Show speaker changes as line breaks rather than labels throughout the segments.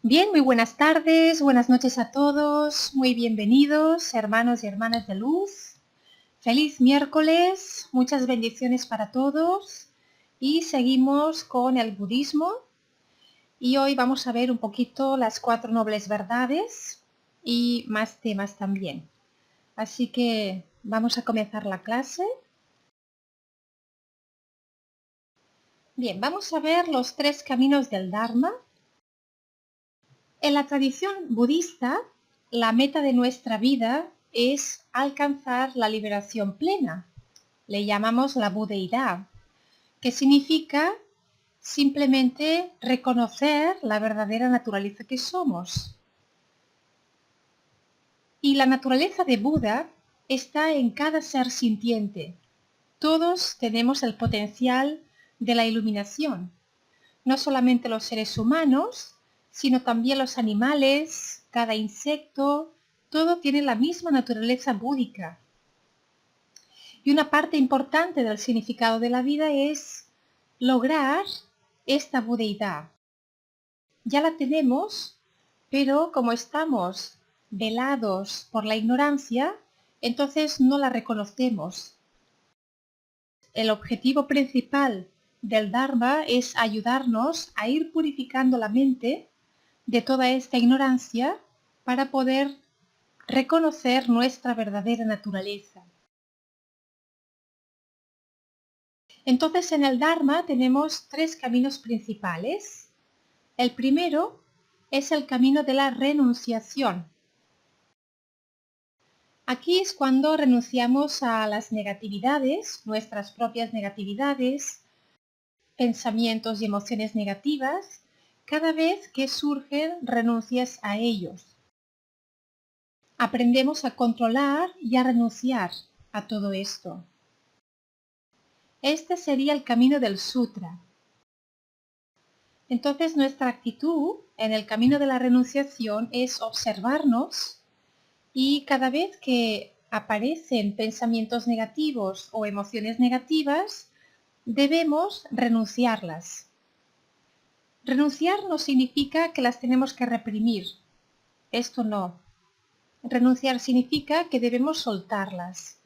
Bien, muy buenas tardes, buenas noches a todos, muy bienvenidos, hermanos y hermanas de luz. Feliz miércoles, muchas bendiciones para todos y seguimos con el budismo y hoy vamos a ver un poquito las 4 nobles verdades y más temas también. Así que vamos a comenzar la clase. Bien, vamos a ver los 3 caminos del Dharma. En la tradición budista, la meta de nuestra vida es alcanzar la liberación plena. Le llamamos la budeidad, que significa simplemente reconocer la verdadera naturaleza que somos. Y la naturaleza de Buda está en cada ser sintiente. Todos tenemos el potencial de la iluminación. No solamente los seres humanos, sino también los animales, cada insecto, todo tiene la misma naturaleza búdica. Y una parte importante del significado de la vida es lograr esta budeidad. Ya la tenemos, pero como estamos velados por la ignorancia, entonces no la reconocemos. El objetivo principal del Dharma es ayudarnos a ir purificando la mente de toda esta ignorancia para poder reconocer nuestra verdadera naturaleza. Entonces en el Dharma tenemos 3 caminos principales. El primero es el camino de la renunciación. Aquí es cuando renunciamos a las negatividades, nuestras propias negatividades, pensamientos y emociones negativas, cada vez que surgen renuncias a ellos. Aprendemos a controlar y a renunciar a todo esto. Este sería el camino del sutra. Entonces nuestra actitud en el camino de la renunciación es observarnos y cada vez que aparecen pensamientos negativos o emociones negativas, debemos renunciarlas. Renunciar no significa que las tenemos que reprimir. Esto no. Renunciar significa que debemos soltarlas.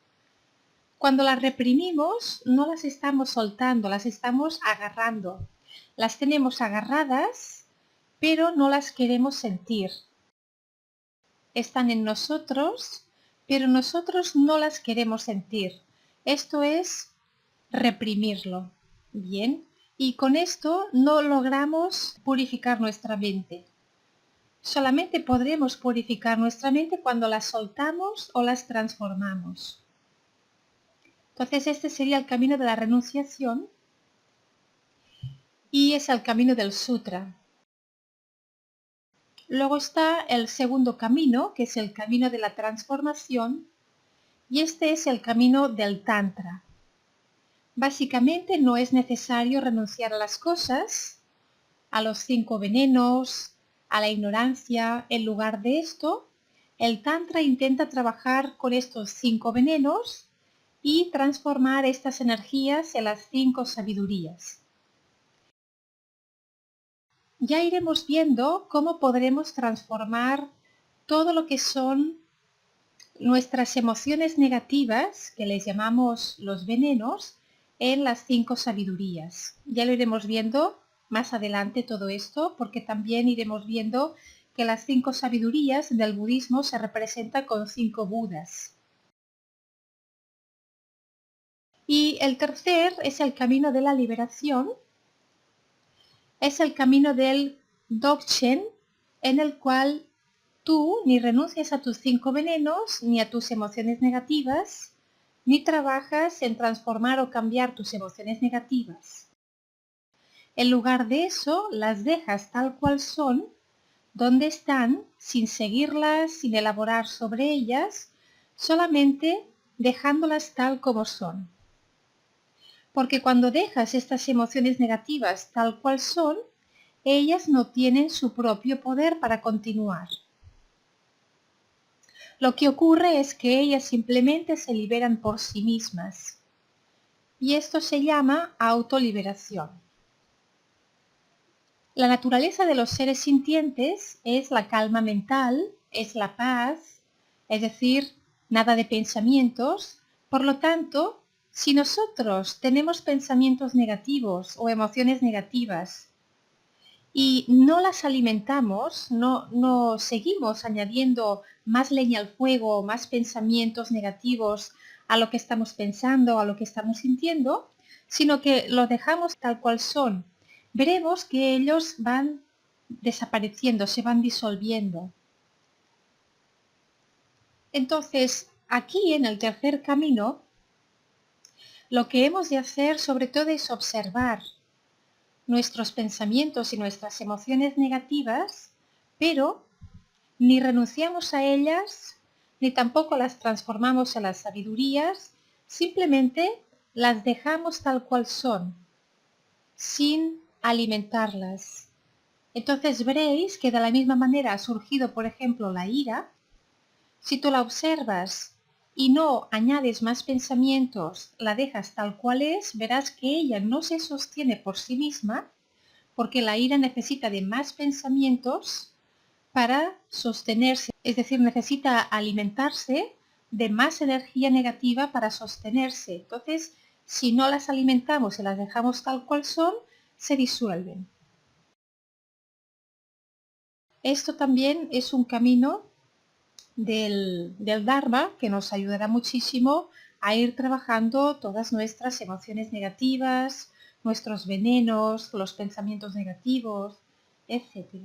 Cuando las reprimimos, no las estamos soltando, las estamos agarrando. Las tenemos agarradas, pero no las queremos sentir. Están en nosotros, pero nosotros no las queremos sentir. Esto es reprimirlo. Bien, y con esto no logramos purificar nuestra mente. Solamente podremos purificar nuestra mente cuando las soltamos o las transformamos. Entonces este sería el camino de la renunciación y es el camino del sutra. Luego está el segundo camino, que es el camino de la transformación, y este es el camino del Tantra. Básicamente no es necesario renunciar a las cosas, a los 5 venenos, a la ignorancia. En lugar de esto, el Tantra intenta trabajar con estos 5 venenos y transformar estas energías en las 5 sabidurías. Ya iremos viendo cómo podremos transformar todo lo que son nuestras emociones negativas, que les llamamos los venenos, en las 5 sabidurías. Ya lo iremos viendo más adelante todo esto, porque también iremos viendo que las 5 sabidurías del budismo se representan con 5 budas. Y el tercer es el camino de la liberación. Es el camino del Dzogchen, en el cual tú ni renuncias a tus 5 venenos, ni a tus emociones negativas, ni trabajas en transformar o cambiar tus emociones negativas. En lugar de eso, las dejas tal cual son, donde están, sin seguirlas, sin elaborar sobre ellas, solamente dejándolas tal como son. Porque cuando dejas estas emociones negativas tal cual son, ellas no tienen su propio poder para continuar. Lo que ocurre es que ellas simplemente se liberan por sí mismas. Y esto se llama autoliberación. La naturaleza de los seres sintientes es la calma mental, es la paz, es decir, nada de pensamientos. Por lo tanto, si nosotros tenemos pensamientos negativos o emociones negativas y no las alimentamos, no seguimos añadiendo más leña al fuego, más pensamientos negativos a lo que estamos pensando, a lo que estamos sintiendo, sino que lo dejamos tal cual son, veremos que ellos van desapareciendo, se van disolviendo. Entonces, aquí en el tercer camino, lo que hemos de hacer sobre todo es observar nuestros pensamientos y nuestras emociones negativas, pero ni renunciamos a ellas, ni tampoco las transformamos en las sabidurías, simplemente las dejamos tal cual son, sin alimentarlas. Entonces veréis que de la misma manera ha surgido, por ejemplo, la ira. Si tú la observas y no añades más pensamientos, la dejas tal cual es, verás que ella no se sostiene por sí misma, porque la ira necesita de más pensamientos para sostenerse, es decir, necesita alimentarse de más energía negativa para sostenerse. Entonces, si no las alimentamos y las dejamos tal cual son, se disuelven. Esto también es un camino del Dharma que nos ayudará muchísimo a ir trabajando todas nuestras emociones negativas, nuestros venenos, los pensamientos negativos, etc.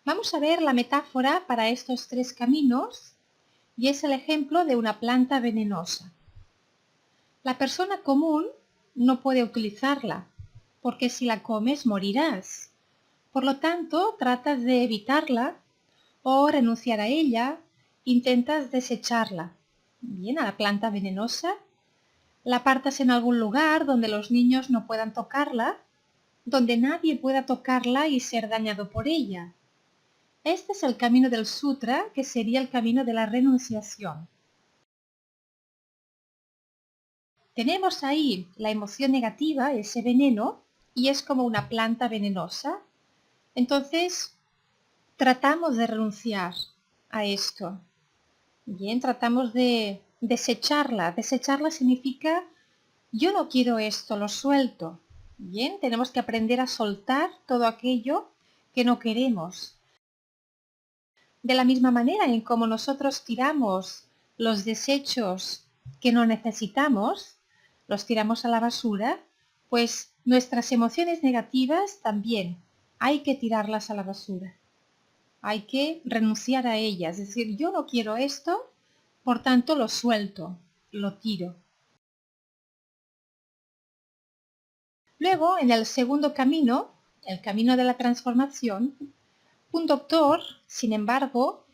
Vamos a ver la metáfora para estos tres caminos y es el ejemplo de una planta venenosa. La persona común no puede utilizarla porque si la comes morirás. Por lo tanto, tratas de evitarla o renunciar a ella, intentas desecharla. Bien, a la planta venenosa, la apartas en algún lugar donde los niños no puedan tocarla, donde nadie pueda tocarla y ser dañado por ella. Este es el camino del sutra, que sería el camino de la renunciación. Tenemos ahí la emoción negativa, ese veneno, y es como una planta venenosa. Entonces, tratamos de renunciar a esto. Bien, tratamos de desecharla. Desecharla significa, yo no quiero esto, lo suelto. Bien, tenemos que aprender a soltar todo aquello que no queremos. De la misma manera en como nosotros tiramos los desechos que no necesitamos, los tiramos a la basura, pues nuestras emociones negativas también hay que tirarlas a la basura. Hay que renunciar a ellas, es decir, yo no quiero esto, por tanto lo suelto, lo tiro. Luego, en el segundo camino, el camino de la transformación, un doctor, sin embargo,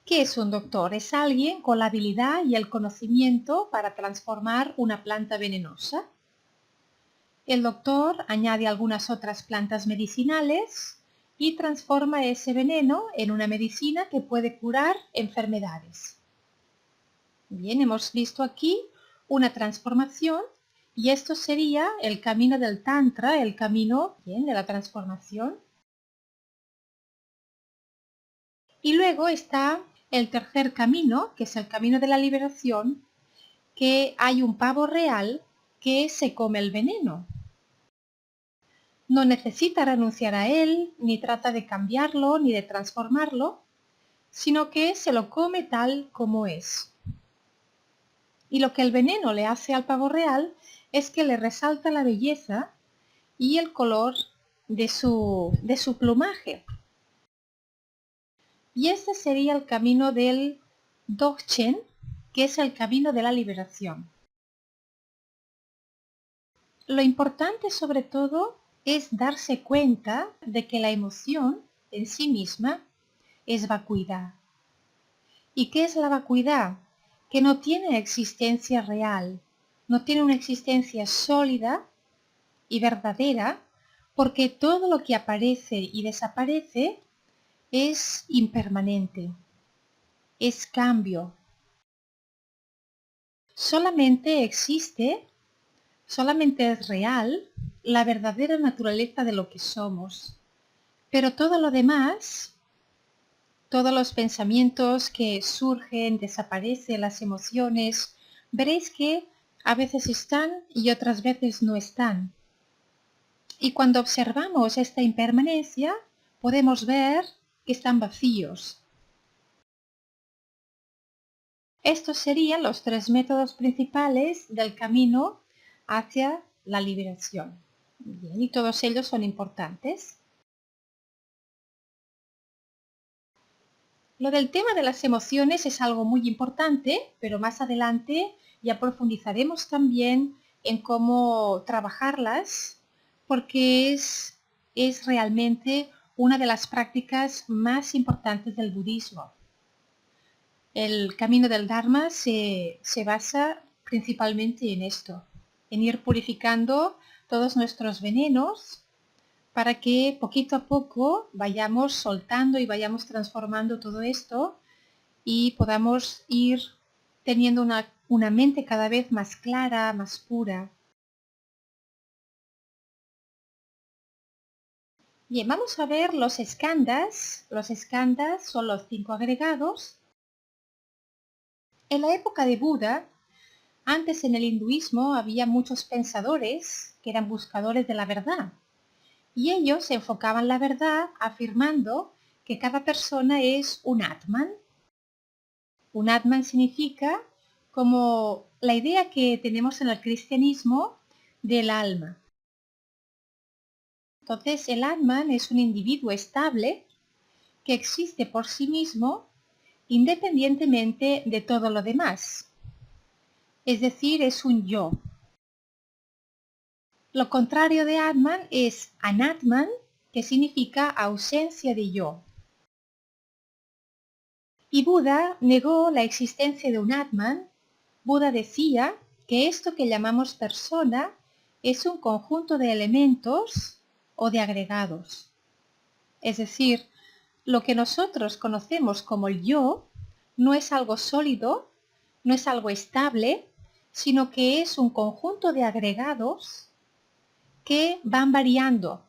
¿qué es un doctor? Es alguien con la habilidad y el conocimiento para transformar una planta venenosa. El doctor añade algunas otras plantas medicinales y transforma ese veneno en una medicina que puede curar enfermedades. Bien, hemos visto aquí una transformación y esto sería el camino del Tantra, el camino de la transformación. Y luego está el tercer camino, que es el camino de la liberación, que hay un pavo real que se come el veneno. No necesita renunciar a él, ni trata de cambiarlo, ni de transformarlo, sino que se lo come tal como es. Y lo que el veneno le hace al pavo real es que le resalta la belleza y el color de su plumaje. Y este sería el camino del Dzogchen, que es el camino de la liberación. Lo importante sobre todo es darse cuenta de que la emoción en sí misma es vacuidad. ¿Y qué es la vacuidad? Que no tiene existencia real, no tiene una existencia sólida y verdadera, porque todo lo que aparece y desaparece es impermanente, es cambio. Solamente existe Solamente es real la verdadera naturaleza de lo que somos. Pero todo lo demás, todos los pensamientos que surgen, desaparecen, las emociones, veréis que a veces están y otras veces no están. Y cuando observamos esta impermanencia, podemos ver que están vacíos. Estos serían los tres métodos principales del camino hacia la liberación. Bien, y todos ellos son importantes. Lo del tema de las emociones es algo muy importante, pero más adelante ya profundizaremos también en cómo trabajarlas, porque es realmente una de las prácticas más importantes del budismo. El camino del Dharma se basa principalmente en esto, en ir purificando todos nuestros venenos para que poquito a poco vayamos soltando y vayamos transformando todo esto y podamos ir teniendo una mente cada vez más clara, más pura. Bien, vamos a ver los skandhas. Los skandhas son los 5 agregados. En la época de Buda, antes en el hinduismo había muchos pensadores que eran buscadores de la verdad. Y ellos enfocaban la verdad afirmando que cada persona es un Atman. Un Atman significa como la idea que tenemos en el cristianismo del alma. Entonces el Atman es un individuo estable que existe por sí mismo independientemente de todo lo demás. Es decir, es un yo. Lo contrario de Atman es Anatman, que significa ausencia de yo. Y Buda negó la existencia de un Atman. Buda decía que esto que llamamos persona es un conjunto de elementos o de agregados. Es decir, lo que nosotros conocemos como el yo no es algo sólido, no es algo estable, sino que es un conjunto de agregados que van variando.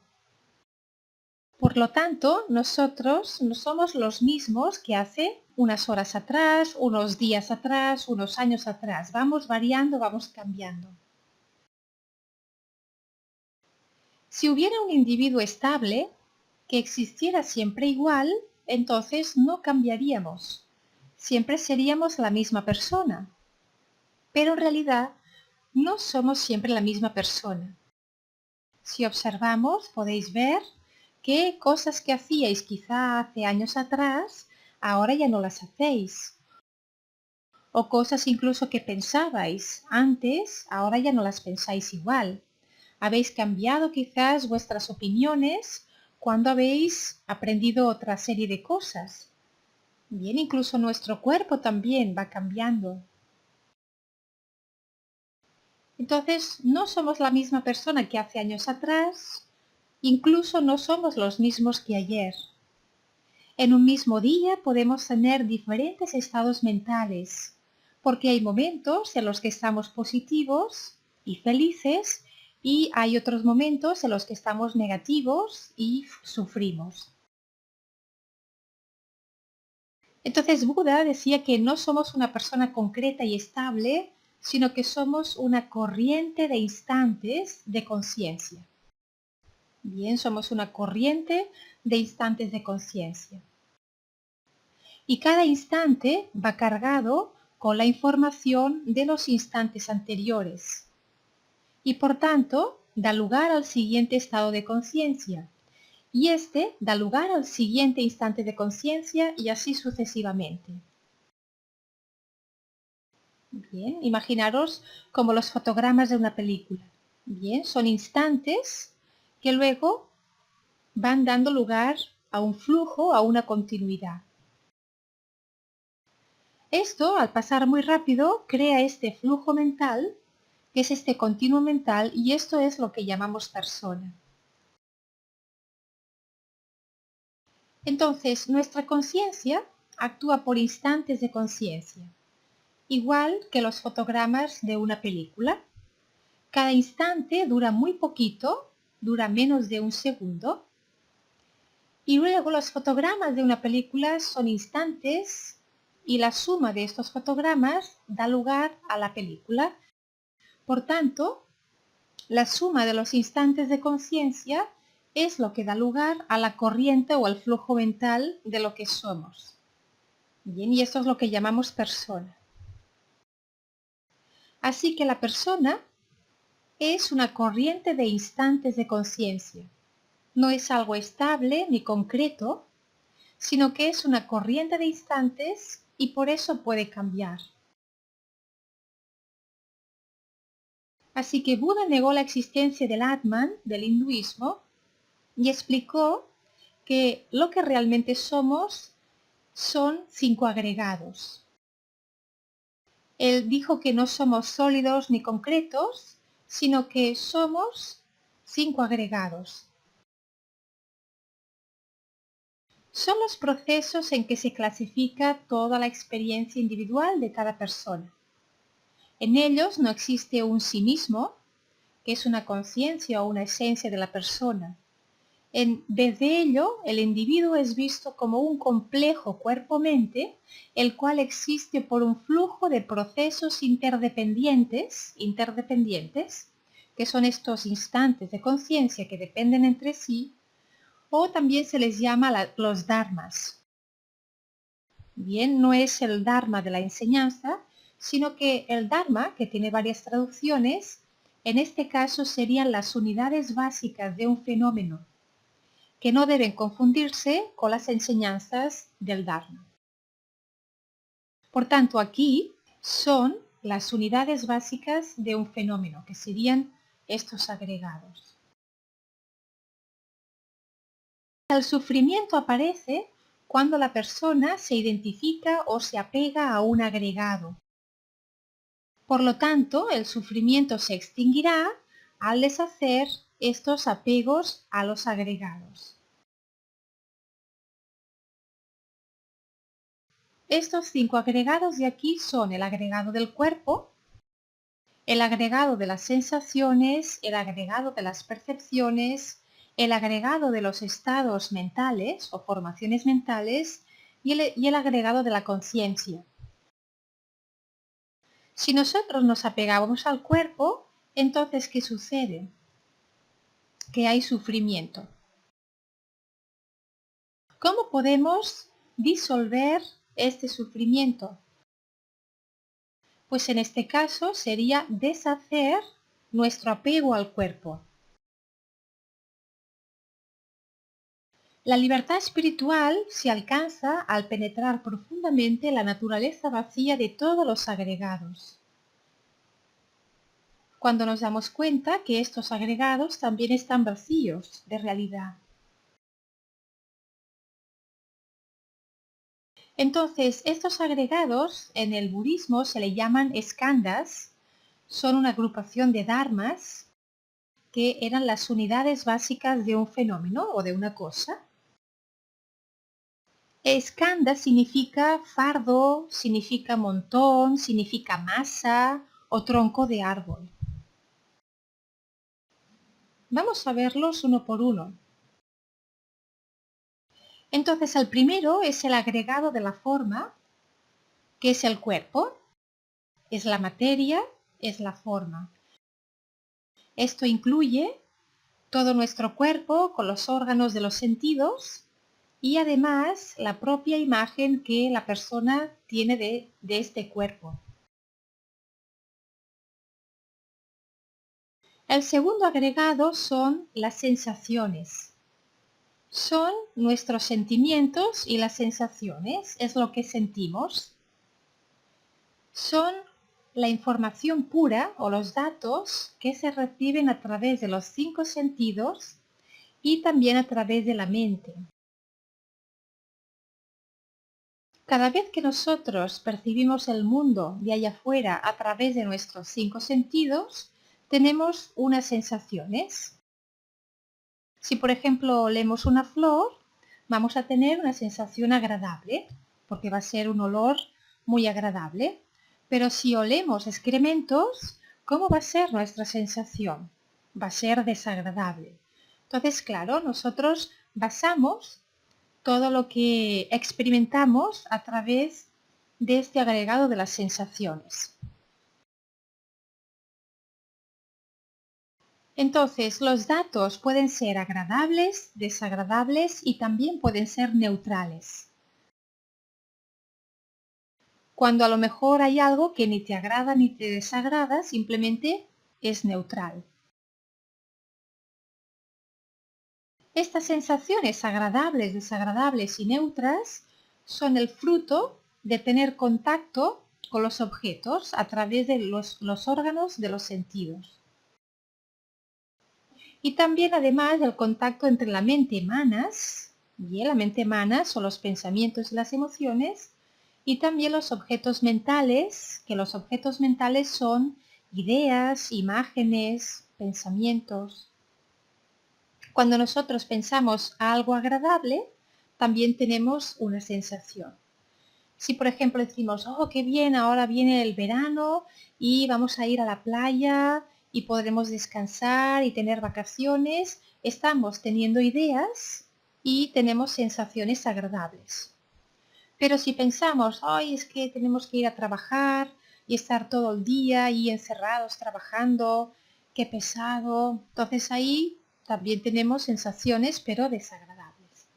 Por lo tanto, nosotros no somos los mismos que hace unas horas atrás, unos días atrás, unos años atrás. Vamos variando, vamos cambiando. Si hubiera un individuo estable, que existiera siempre igual, entonces no cambiaríamos. Siempre seríamos la misma persona. Pero en realidad no somos siempre la misma persona. Si observamos, podéis ver que cosas que hacíais quizá hace años atrás, ahora ya no las hacéis. O cosas incluso que pensabais antes, ahora ya no las pensáis igual. Habéis cambiado quizás vuestras opiniones cuando habéis aprendido otra serie de cosas. Bien, incluso nuestro cuerpo también va cambiando. Entonces, no somos la misma persona que hace años atrás, incluso no somos los mismos que ayer. En un mismo día podemos tener diferentes estados mentales, porque hay momentos en los que estamos positivos y felices y hay otros momentos en los que estamos negativos y sufrimos. Entonces Buda decía que no somos una persona concreta y estable, sino que somos una corriente de instantes de conciencia. Bien, somos una corriente de instantes de conciencia. Y cada instante va cargado con la información de los instantes anteriores. Y por tanto, da lugar al siguiente estado de conciencia. Y este da lugar al siguiente instante de conciencia y así sucesivamente. Bien, imaginaros como los fotogramas de una película. Bien, son instantes que luego van dando lugar a un flujo, a una continuidad. Esto, al pasar muy rápido, crea este flujo mental, que es este continuo mental, y esto es lo que llamamos persona. Entonces, nuestra conciencia actúa por instantes de conciencia, igual que los fotogramas de una película. Cada instante dura muy poquito, dura menos de un segundo. Y luego los fotogramas de una película son instantes y la suma de estos fotogramas da lugar a la película. Por tanto, la suma de los instantes de conciencia es lo que da lugar a la corriente o al flujo mental de lo que somos. Bien, y esto es lo que llamamos persona. Así que la persona es una corriente de instantes de conciencia. No es algo estable ni concreto, sino que es una corriente de instantes y por eso puede cambiar. Así que Buda negó la existencia del Atman, del hinduismo, y explicó que lo que realmente somos son 5 agregados. Él dijo que no somos sólidos ni concretos, sino que somos 5 agregados. Son los procesos en que se clasifica toda la experiencia individual de cada persona. En ellos no existe un sí mismo, que es una conciencia o una esencia de la persona. En vez de ello, el individuo es visto como un complejo cuerpo-mente, el cual existe por un flujo de procesos interdependientes, que son estos instantes de conciencia que dependen entre sí, o también se les llama los dharmas. Bien, no es el dharma de la enseñanza, sino que el dharma, que tiene varias traducciones, en este caso serían las unidades básicas de un fenómeno, que no deben confundirse con las enseñanzas del dharma. Por tanto, aquí son las unidades básicas de un fenómeno, que serían estos agregados. El sufrimiento aparece cuando la persona se identifica o se apega a un agregado. Por lo tanto, el sufrimiento se extinguirá al deshacer estos apegos a los agregados. Estos 5 agregados de aquí son el agregado del cuerpo, el agregado de las sensaciones, el agregado de las percepciones, el agregado de los estados mentales o formaciones mentales y el agregado de la conciencia. Si nosotros nos apegamos al cuerpo, entonces ¿qué sucede? Que hay sufrimiento. ¿Cómo podemos disolver este sufrimiento? Pues en este caso sería deshacer nuestro apego al cuerpo. La libertad espiritual se alcanza al penetrar profundamente la naturaleza vacía de todos los agregados. Cuando nos damos cuenta que estos agregados también están vacíos de realidad. Entonces, estos agregados en el budismo se le llaman skandhas, son una agrupación de dharmas que eran las unidades básicas de un fenómeno o de una cosa. Skandha significa fardo, significa montón, significa masa o tronco de árbol. Vamos a verlos uno por uno. Entonces el primero es el agregado de la forma, que es el cuerpo, es la materia, es la forma. Esto incluye todo nuestro cuerpo con los órganos de los sentidos y además la propia imagen que la persona tiene de este cuerpo. El segundo agregado son las sensaciones. Son nuestros sentimientos y las sensaciones, es lo que sentimos. Son la información pura o los datos que se reciben a través de los 5 sentidos y también a través de la mente. Cada vez que nosotros percibimos el mundo de allá afuera a través de nuestros 5 sentidos, tenemos unas sensaciones. Si por ejemplo olemos una flor, vamos a tener una sensación agradable, porque va a ser un olor muy agradable. Pero si olemos excrementos, ¿cómo va a ser nuestra sensación? Va a ser desagradable. Entonces, claro, nosotros basamos todo lo que experimentamos a través de este agregado de las sensaciones. Entonces, los datos pueden ser agradables, desagradables y también pueden ser neutrales. Cuando a lo mejor hay algo que ni te agrada ni te desagrada, simplemente es neutral. Estas sensaciones agradables, desagradables y neutras son el fruto de tener contacto con los objetos a través de los órganos de los sentidos. Y también además del contacto entre la mente manas, y la mente manas son los pensamientos y las emociones, y también los objetos mentales, que los objetos mentales son ideas, imágenes, pensamientos. Cuando nosotros pensamos a algo agradable, también tenemos una sensación. Si por ejemplo decimos, oh, qué bien, ahora viene el verano y vamos a ir a la playa y podremos descansar y tener vacaciones, estamos teniendo ideas y tenemos sensaciones agradables. Pero si pensamos, ay, es que tenemos que ir a trabajar y estar todo el día ahí encerrados trabajando, qué pesado, entonces ahí también tenemos sensaciones pero desagradables.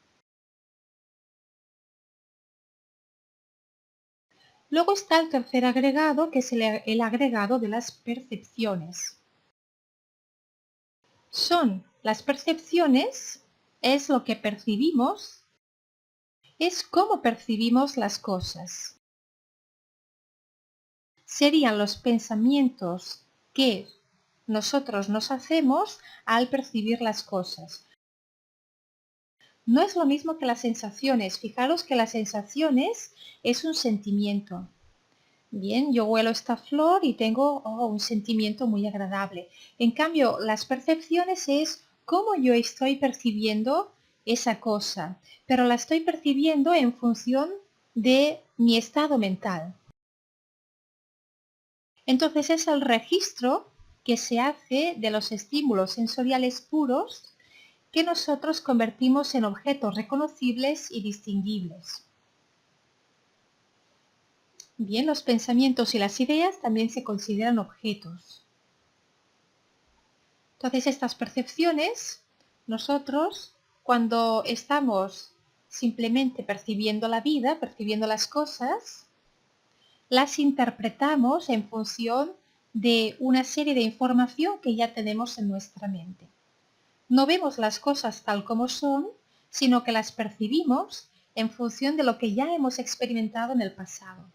Luego está el tercer agregado, que es el agregado de las percepciones. Son las percepciones, es lo que percibimos, es cómo percibimos las cosas. Serían los pensamientos que nosotros nos hacemos al percibir las cosas. No es lo mismo que las sensaciones. Fijaros que las sensaciones es un sentimiento. Bien, yo huelo esta flor y tengo un sentimiento muy agradable. En cambio, las percepciones es cómo yo estoy percibiendo esa cosa, pero la estoy percibiendo en función de mi estado mental. Entonces es el registro que se hace de los estímulos sensoriales puros que nosotros convertimos en objetos reconocibles y distinguibles. Bien, los pensamientos y las ideas también se consideran objetos. Entonces, estas percepciones, nosotros, cuando estamos simplemente percibiendo la vida, percibiendo las cosas, las interpretamos en función de una serie de información que ya tenemos en nuestra mente. No vemos las cosas tal como son, sino que las percibimos en función de lo que ya hemos experimentado en el pasado.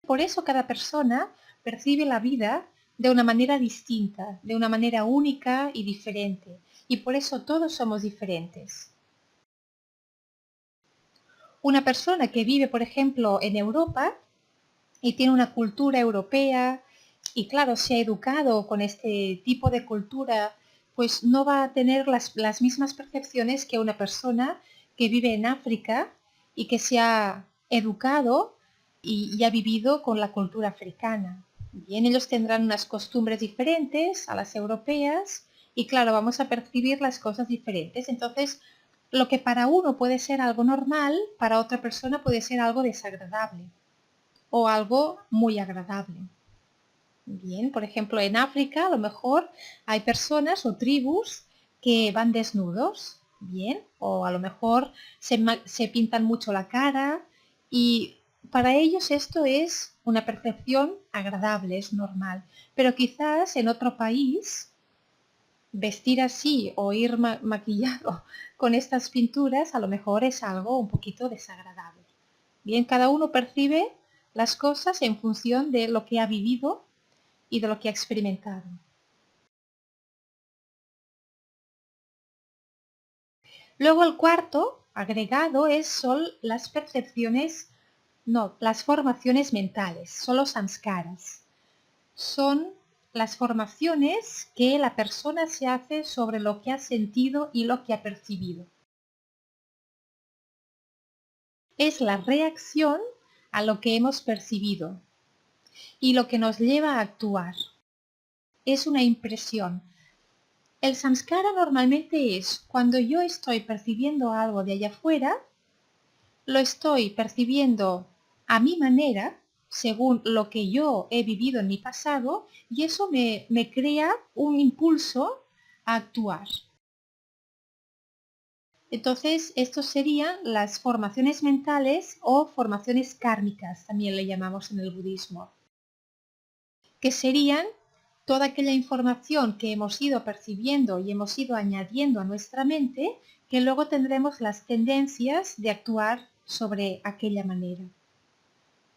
Por eso cada persona percibe la vida de una manera distinta, de una manera única y diferente. Y por eso todos somos diferentes. Una persona que vive, por ejemplo, en Europa y tiene una cultura europea y claro, se ha educado con este tipo de cultura, pues no va a tener las mismas percepciones que una persona que vive en África y que se ha educado y ha vivido con la cultura africana. Bien, ellos tendrán unas costumbres diferentes a las europeas y claro, vamos a percibir las cosas diferentes. Entonces, lo que para uno puede ser algo normal, para otra persona puede ser algo desagradable o algo muy agradable. Bien, por ejemplo, en África a lo mejor hay personas o tribus que van desnudos, bien, o a lo mejor se pintan mucho la cara y para ellos esto es una percepción agradable, es normal. Pero quizás en otro país vestir así o ir maquillado con estas pinturas a lo mejor es algo un poquito desagradable. Bien, cada uno percibe las cosas en función de lo que ha vivido y de lo que ha experimentado. Luego el cuarto agregado son las percepciones, no, las formaciones mentales, son los samskaras. Son las formaciones que la persona se hace sobre lo que ha sentido y lo que ha percibido. Es la reacción a lo que hemos percibido. y lo que nos lleva a actuar. Es una impresión. El samskara normalmente es cuando yo estoy percibiendo algo de allá afuera, lo estoy percibiendo a mi manera, según lo que yo he vivido en mi pasado, y eso me crea un impulso a actuar. Entonces, estos serían las formaciones mentales o formaciones kármicas, también le llamamos en el budismo, que serían toda aquella información que hemos ido percibiendo y hemos ido añadiendo a nuestra mente, que luego tendremos las tendencias de actuar sobre aquella manera.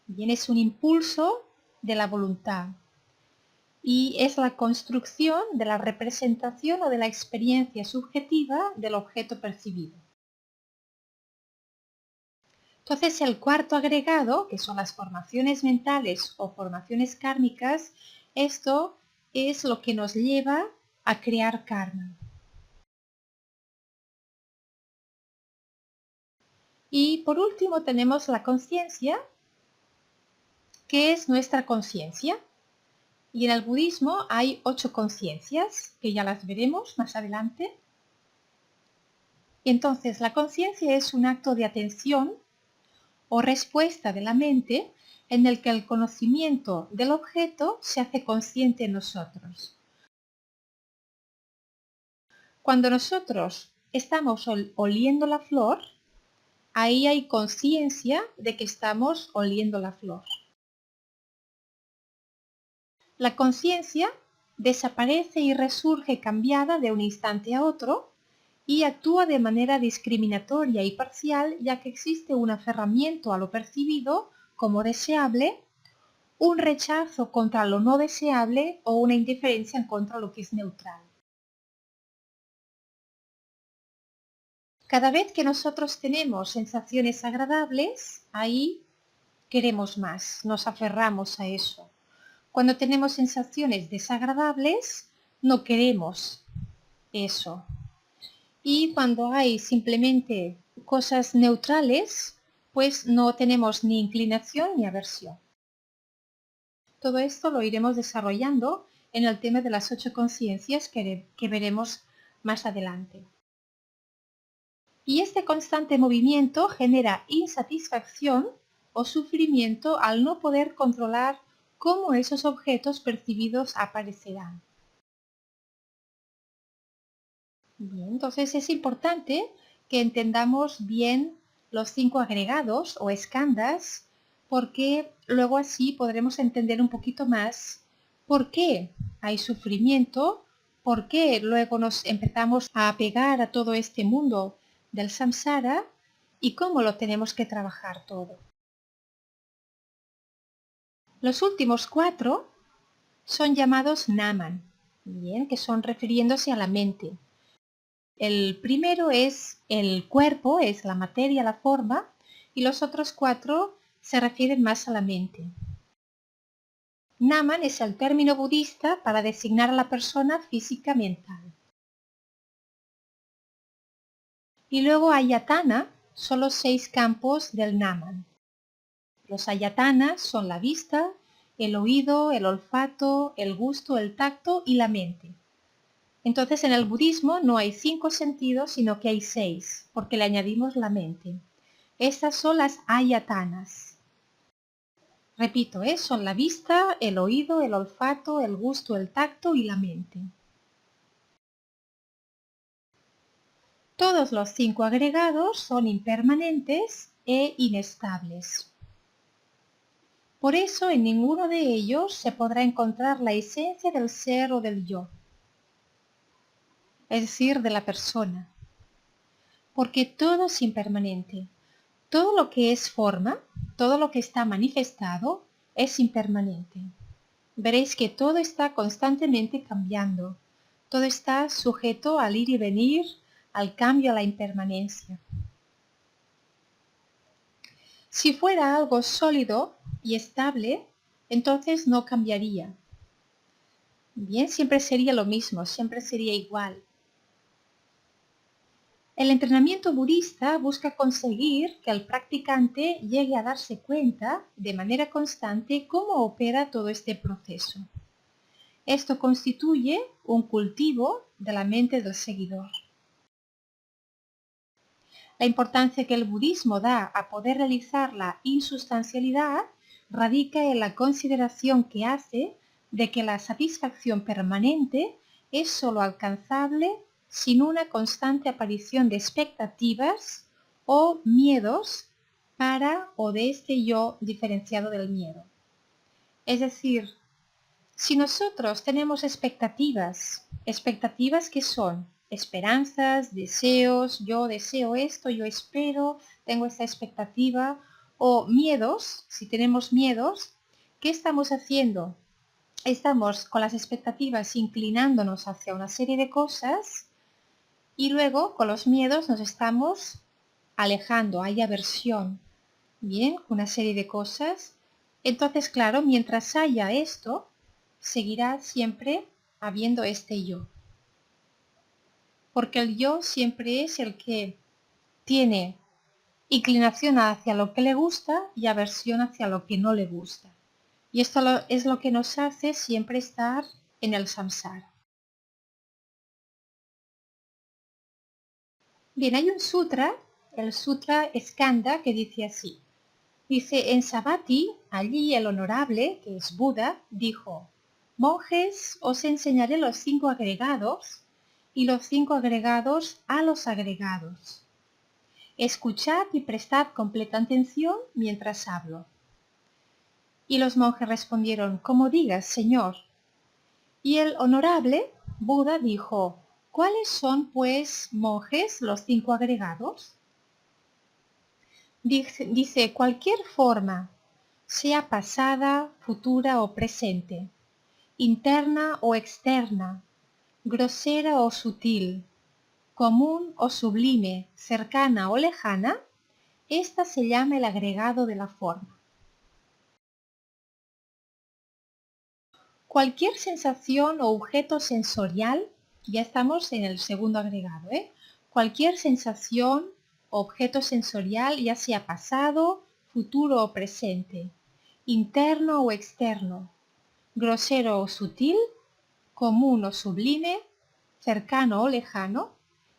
Bien, es un impulso de la voluntad y es la construcción de la representación o de la experiencia subjetiva del objeto percibido. Entonces, el cuarto agregado, que son las formaciones mentales o formaciones kármicas, esto es lo que nos lleva a crear karma. Y por último tenemos la conciencia, que es nuestra conciencia. Y en el budismo hay 8 conciencias, que ya las veremos más adelante. Entonces, la conciencia es un acto de atención o respuesta de la mente en el que el conocimiento del objeto se hace consciente en nosotros. Cuando nosotros estamos oliendo la flor, ahí hay conciencia de que estamos oliendo la flor. La conciencia desaparece y resurge cambiada de un instante a otro y actúa de manera discriminatoria y parcial, ya que existe un aferramiento a lo percibido como deseable, un rechazo contra lo no deseable o una indiferencia en contra lo que es neutral. Cada vez que nosotros tenemos sensaciones agradables, ahí queremos más, nos aferramos a eso. Cuando tenemos sensaciones desagradables, no queremos eso. Y cuando hay simplemente cosas neutrales, pues no tenemos ni inclinación ni aversión. Todo esto lo iremos desarrollando en el tema de las 8 conciencias que veremos más adelante. Y este constante movimiento genera insatisfacción o sufrimiento al no poder controlar cómo esos objetos percibidos aparecerán. Bien, entonces es importante que entendamos bien los 5 agregados o skandhas, porque luego así podremos entender un poquito más por qué hay sufrimiento, por qué luego nos empezamos a apegar a todo este mundo del samsara y cómo lo tenemos que trabajar todo. Los últimos 4 son llamados naman, bien, que son refiriéndose a la mente. El primero es el cuerpo, es la materia, la forma, y los otros 4 se refieren más a la mente. Naman es el término budista para designar a la persona física mental. Y luego ayatana son los 6 campos del naman. Los ayatanas son la vista, el oído, el olfato, el gusto, el tacto y la mente. Entonces en el budismo no hay 5 sentidos, sino que hay 6, porque le añadimos la mente. Estas son las ayatanas. Repito, son la vista, el oído, el olfato, el gusto, el tacto y la mente. Todos los 5 agregados son impermanentes e inestables. Por eso en ninguno de ellos se podrá encontrar la esencia del ser o del yo, es decir, de la persona. Porque todo es impermanente. Todo lo que es forma, todo lo que está manifestado, es impermanente. Veréis que todo está constantemente cambiando. Todo está sujeto al ir y venir, al cambio, a la impermanencia. Si fuera algo sólido y estable, entonces no cambiaría. Bien, siempre sería lo mismo, siempre sería igual. El entrenamiento budista busca conseguir que el practicante llegue a darse cuenta de manera constante cómo opera todo este proceso. Esto constituye un cultivo de la mente del seguidor. La importancia que el budismo da a poder realizar la insustancialidad radica en la consideración que hace de que la satisfacción permanente es sólo alcanzable sin una constante aparición de expectativas o miedos para o de este yo diferenciado del miedo. Es decir, si nosotros tenemos expectativas que son esperanzas, deseos, yo deseo esto, yo espero, tengo esta expectativa, o miedos, si tenemos miedos, ¿qué estamos haciendo? Estamos con las expectativas inclinándonos hacia una serie de cosas y luego con los miedos nos estamos alejando, hay aversión, bien, una serie de cosas. Entonces, claro, mientras haya esto, seguirá siempre habiendo este yo. Porque el yo siempre es el que tiene inclinación hacia lo que le gusta y aversión hacia lo que no le gusta. Y esto es lo que nos hace siempre estar en el samsara. Bien, hay un sutra, el sutra Skanda, que dice así. Dice, en Savatthi, allí el honorable, que es Buda, dijo, monjes, os enseñaré los 5 agregados y los 5 agregados a los agregados. Escuchad y prestad completa atención mientras hablo. Y los monjes respondieron, como digas, Señor. Y el honorable Buda dijo, ¿cuáles son, pues, monjes, los 5 agregados? Dice, cualquier forma, sea pasada, futura o presente, interna o externa, grosera o sutil, común o sublime, cercana o lejana, esta se llama el agregado de la forma. Cualquier sensación o objeto sensorial, ya estamos en el segundo agregado, cualquier sensación o objeto sensorial, ya sea pasado, futuro o presente, interno o externo, grosero o sutil, común o sublime, cercano o lejano,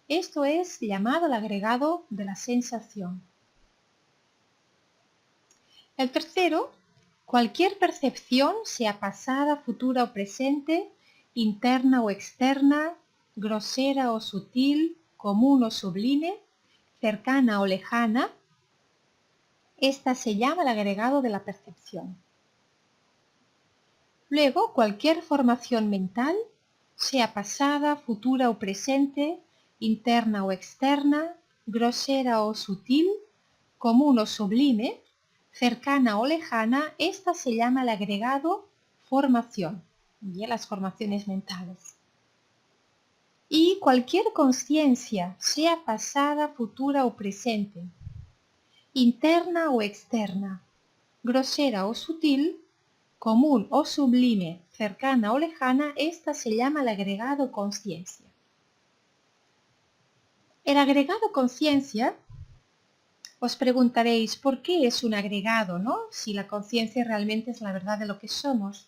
esto es llamado el agregado de la sensación. El tercero, cualquier percepción, sea pasada, futura o presente, interna o externa, grosera o sutil, común o sublime, cercana o lejana, esta se llama el agregado de la percepción. Luego, cualquier formación mental, sea pasada, futura o presente, interna o externa, grosera o sutil, común o sublime, cercana o lejana, esta se llama el agregado formación, bien, las formaciones mentales. Y cualquier conciencia, sea pasada, futura o presente, interna o externa, grosera o sutil, común o sublime, cercana o lejana, esta se llama el agregado conciencia. El agregado conciencia, os preguntaréis, ¿por qué es un agregado, no? Si la conciencia realmente es la verdad de lo que somos.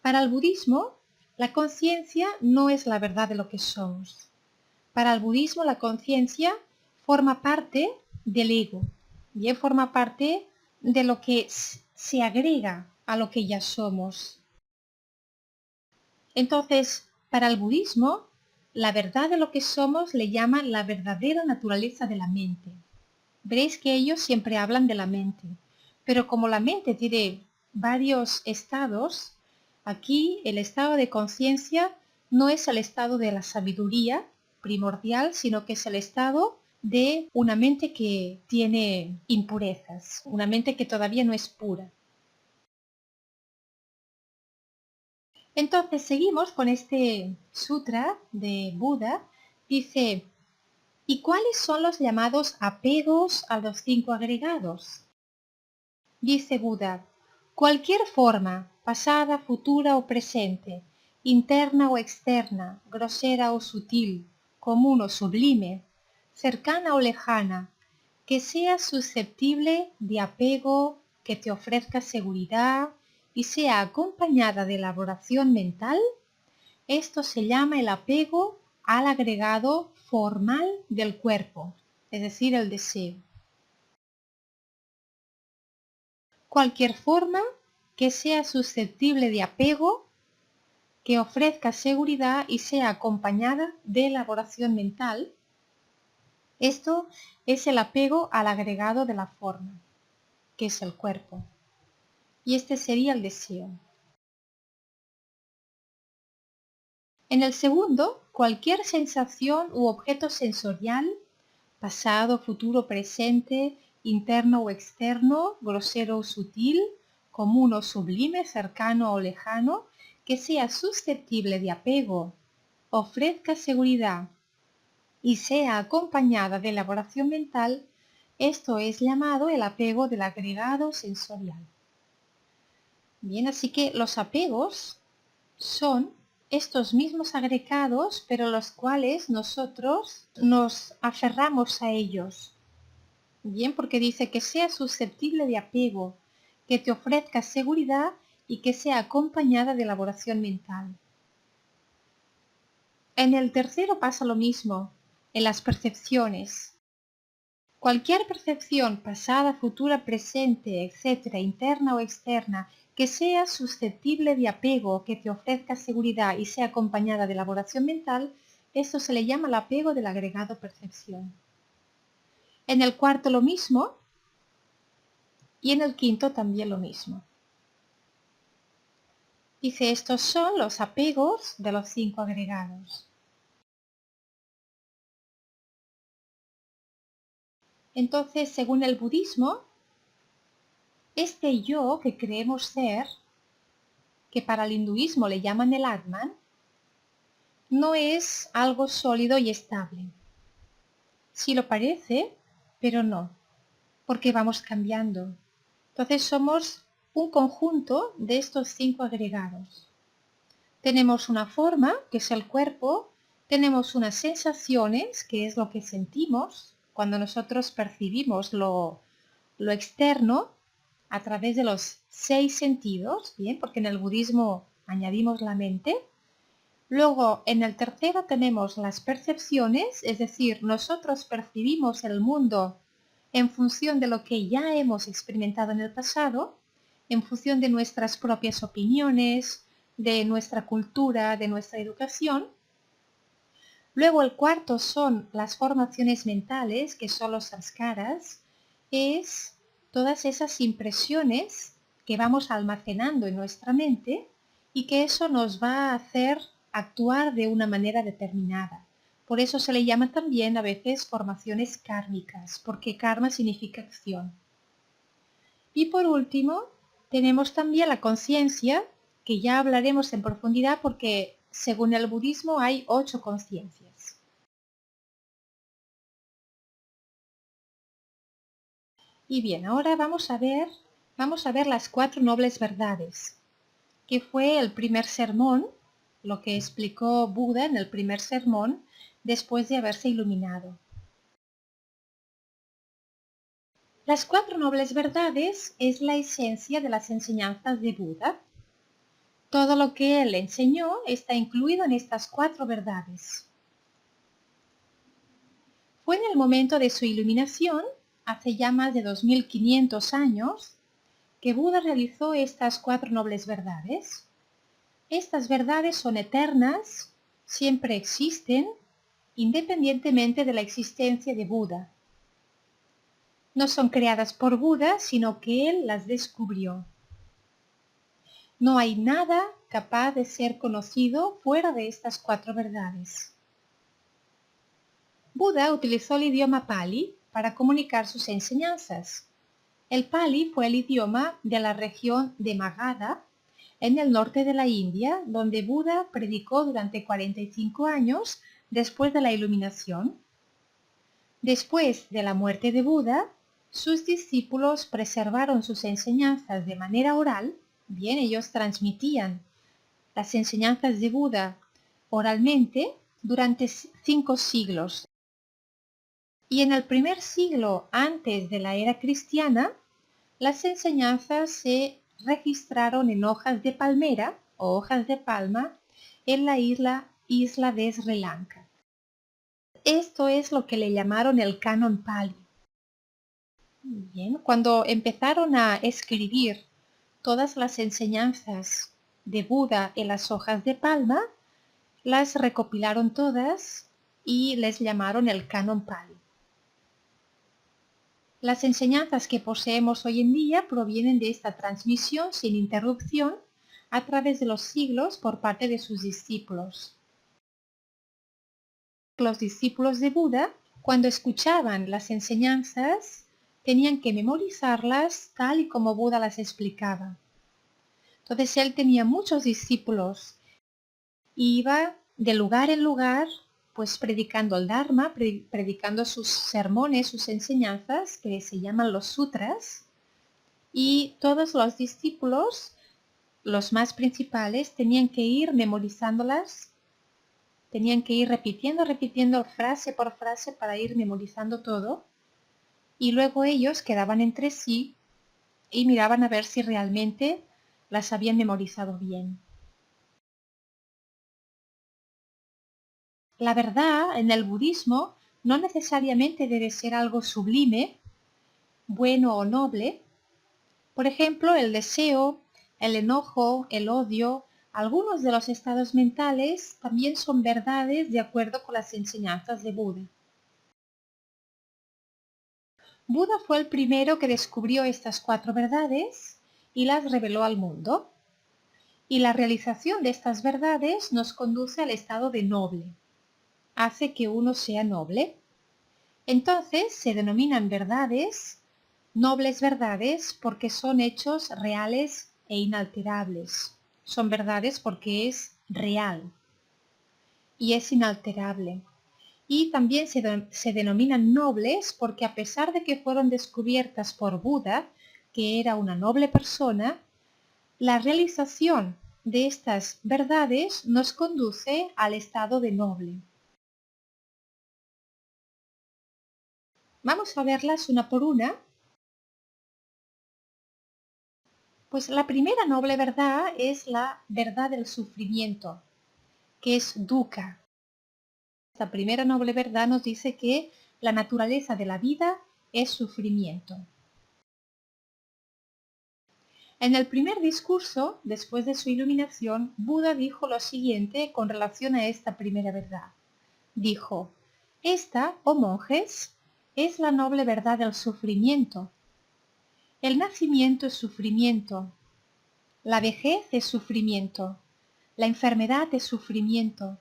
Para el budismo, la conciencia no es la verdad de lo que somos. Para el budismo, la conciencia forma parte del ego, bien, forma parte de lo que se agrega a lo que ya somos. Entonces, para el budismo, la verdad de lo que somos le llaman la verdadera naturaleza de la mente. Veréis que ellos siempre hablan de la mente, pero como la mente tiene varios estados, aquí el estado de conciencia no es el estado de la sabiduría primordial, sino que es el estado de una mente que tiene impurezas, una mente que todavía no es pura. Entonces seguimos con este sutra de Buda. Dice, ¿y cuáles son los llamados apegos a los 5 agregados? Dice Buda, cualquier forma, pasada, futura o presente, interna o externa, grosera o sutil, común o sublime, cercana o lejana, que sea susceptible de apego, que te ofrezca seguridad y sea acompañada de elaboración mental, esto se llama el apego al agregado formal del cuerpo, es decir, el deseo. Cualquier forma que sea susceptible de apego, que ofrezca seguridad y sea acompañada de elaboración mental, esto es el apego al agregado de la forma, que es el cuerpo. Y este sería el deseo. En el segundo, cualquier sensación u objeto sensorial, pasado, futuro, presente, interno o externo, grosero o sutil, común o sublime, cercano o lejano, que sea susceptible de apego, ofrezca seguridad y sea acompañada de elaboración mental, esto es llamado el apego del agregado sensorial. Bien, así que los apegos son estos mismos agregados, pero los cuales nosotros nos aferramos a ellos. Bien, porque dice que sea susceptible de apego, que te ofrezca seguridad y que sea acompañada de elaboración mental. En el tercero pasa lo mismo, en las percepciones. Cualquier percepción pasada, futura, presente, etc., interna o externa, que sea susceptible de apego, que te ofrezca seguridad y sea acompañada de elaboración mental, esto se le llama el apego del agregado percepción. En el cuarto lo mismo y en el quinto también lo mismo. Dice, estos son los apegos de los 5 agregados. Entonces, según el budismo, este yo que creemos ser, que para el hinduismo le llaman el Atman, no es algo sólido y estable. Sí lo parece, pero no, porque vamos cambiando. Entonces somos un conjunto de estos 5 agregados. Tenemos una forma, que es el cuerpo, tenemos unas sensaciones, que es lo que sentimos cuando nosotros percibimos lo externo a través de los 6 sentidos, bien, porque en el budismo añadimos la mente. Luego, en el tercero tenemos las percepciones, es decir, nosotros percibimos el mundo en función de lo que ya hemos experimentado en el pasado, en función de nuestras propias opiniones, de nuestra cultura, de nuestra educación. Luego el cuarto son las formaciones mentales, que son los samskaras, es todas esas impresiones que vamos almacenando en nuestra mente y que eso nos va a hacer actuar de una manera determinada. Por eso se le llama también a veces formaciones kármicas, porque karma significa acción. Y por último, tenemos también la conciencia, que ya hablaremos en profundidad porque según el budismo hay 8 conciencias. Y bien, ahora vamos a ver las 4 nobles verdades, que fue el primer sermón, lo que explicó Buda en el primer sermón después de haberse iluminado. Las 4 nobles verdades es la esencia de las enseñanzas de Buda. Todo lo que él enseñó está incluido en estas 4 verdades. Fue en el momento de su iluminación, hace ya más de 2500 años, que Buda realizó estas 4 nobles verdades. Estas verdades son eternas, siempre existen, independientemente de la existencia de Buda. No son creadas por Buda, sino que él las descubrió. No hay nada capaz de ser conocido fuera de estas 4 verdades. Buda utilizó el idioma Pali para comunicar sus enseñanzas. El Pali fue el idioma de la región de Magadha, en el norte de la India, donde Buda predicó durante 45 años después de la iluminación. Después de la muerte de Buda, sus discípulos preservaron sus enseñanzas de manera oral, bien, ellos transmitían las enseñanzas de Buda oralmente durante 5 siglos. Y en el primer siglo antes de la era cristiana, las enseñanzas se registraron en hojas de palmera o hojas de palma en la isla de Sri Lanka. Esto es lo que le llamaron el canon Pali. Bien, cuando empezaron a escribir todas las enseñanzas de Buda en las hojas de palma, las recopilaron todas y les llamaron el canon Pali. Las enseñanzas que poseemos hoy en día provienen de esta transmisión sin interrupción a través de los siglos por parte de sus discípulos. Los discípulos de Buda, cuando escuchaban las enseñanzas, tenían que memorizarlas tal y como Buda las explicaba. Entonces él tenía muchos discípulos y iba de lugar en lugar, pues predicando el Dharma, predicando sus sermones, sus enseñanzas, que se llaman los sutras, y todos los discípulos, los más principales, tenían que ir memorizándolas, tenían que ir repitiendo frase por frase para ir memorizando todo, y luego ellos quedaban entre sí y miraban a ver si realmente las habían memorizado bien. La verdad en el budismo no necesariamente debe ser algo sublime, bueno o noble. Por ejemplo, el deseo, el enojo, el odio, algunos de los estados mentales también son verdades de acuerdo con las enseñanzas de Buda. Buda fue el primero que descubrió estas 4 verdades y las reveló al mundo. Y la realización de estas verdades nos conduce al estado de noble. Hace que uno sea noble. Entonces se denominan verdades, nobles verdades, porque son hechos reales e inalterables. Son verdades porque es real y es inalterable. Y también se denominan nobles porque a pesar de que fueron descubiertas por Buda, que era una noble persona, la realización de estas verdades nos conduce al estado de noble. Vamos a verlas una por una. Pues la primera noble verdad es la verdad del sufrimiento, que es dukkha. Esta primera noble verdad nos dice que la naturaleza de la vida es sufrimiento. En el primer discurso, después de su iluminación, Buda dijo lo siguiente con relación a esta primera verdad. Dijo, esta, oh monjes, es la noble verdad del sufrimiento. El nacimiento es sufrimiento, la vejez es sufrimiento, la enfermedad es sufrimiento,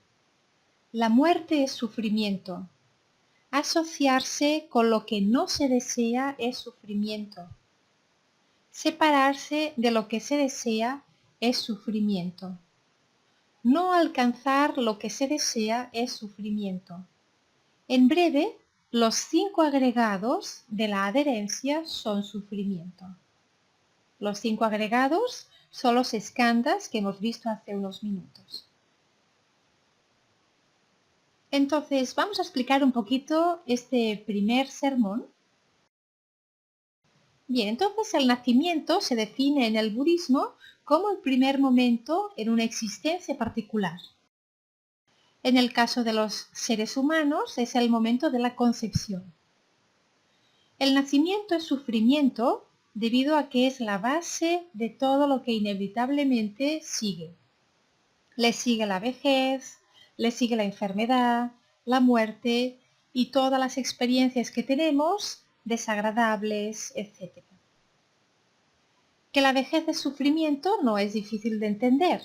la muerte es sufrimiento. Asociarse con lo que no se desea es sufrimiento. Separarse de lo que se desea es sufrimiento. No alcanzar lo que se desea es sufrimiento. En breve, los 5 agregados de la adherencia son sufrimiento. Los 5 agregados son los skandhas que hemos visto hace unos minutos. Entonces, vamos a explicar un poquito este primer sermón. Bien, entonces el nacimiento se define en el budismo como el primer momento en una existencia particular. En el caso de los seres humanos es el momento de la concepción. El nacimiento es sufrimiento debido a que es la base de todo lo que inevitablemente sigue. Le sigue la vejez, le sigue la enfermedad, la muerte y todas las experiencias que tenemos, desagradables, etc. Que la vejez es sufrimiento no es difícil de entender.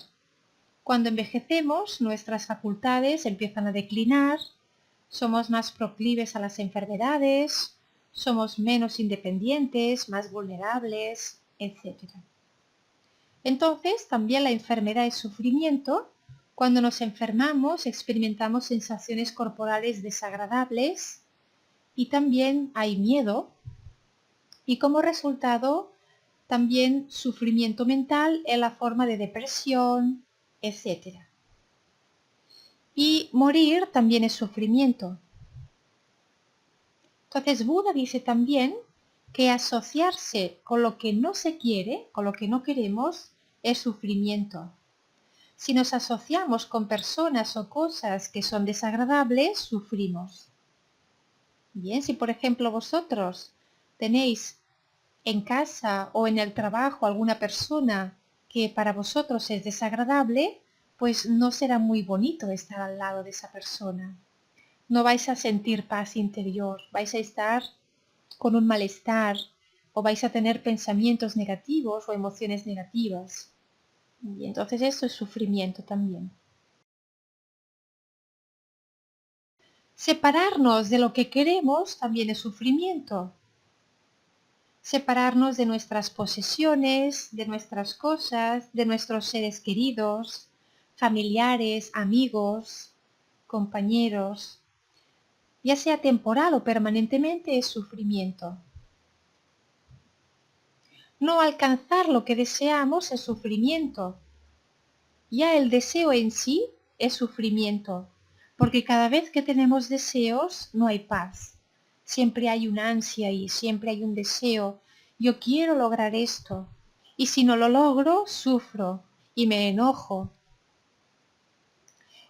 Cuando envejecemos, nuestras facultades empiezan a declinar, somos más proclives a las enfermedades, somos menos independientes, más vulnerables, etc. Entonces, también la enfermedad es sufrimiento. Cuando nos enfermamos, experimentamos sensaciones corporales desagradables y también hay miedo. Y como resultado, también sufrimiento mental en la forma de depresión, etc. Y morir también es sufrimiento. Entonces Buda dice también que asociarse con lo que no se quiere, con lo que no queremos, es sufrimiento. Si nos asociamos con personas o cosas que son desagradables, sufrimos. Bien, si por ejemplo vosotros tenéis en casa o en el trabajo alguna persona que para vosotros es desagradable, pues no será muy bonito estar al lado de esa persona. No vais a sentir paz interior, vais a estar con un malestar o vais a tener pensamientos negativos o emociones negativas. Y entonces esto es sufrimiento también. Separarnos de lo que queremos también es sufrimiento. Separarnos de nuestras posesiones, de nuestras cosas, de nuestros seres queridos, familiares, amigos, compañeros, ya sea temporal o permanentemente, es sufrimiento. No alcanzar lo que deseamos es sufrimiento. Ya el deseo en sí es sufrimiento, porque cada vez que tenemos deseos no hay paz. Siempre hay una ansia y siempre hay un deseo. Yo quiero lograr esto. Y si no lo logro, sufro y me enojo.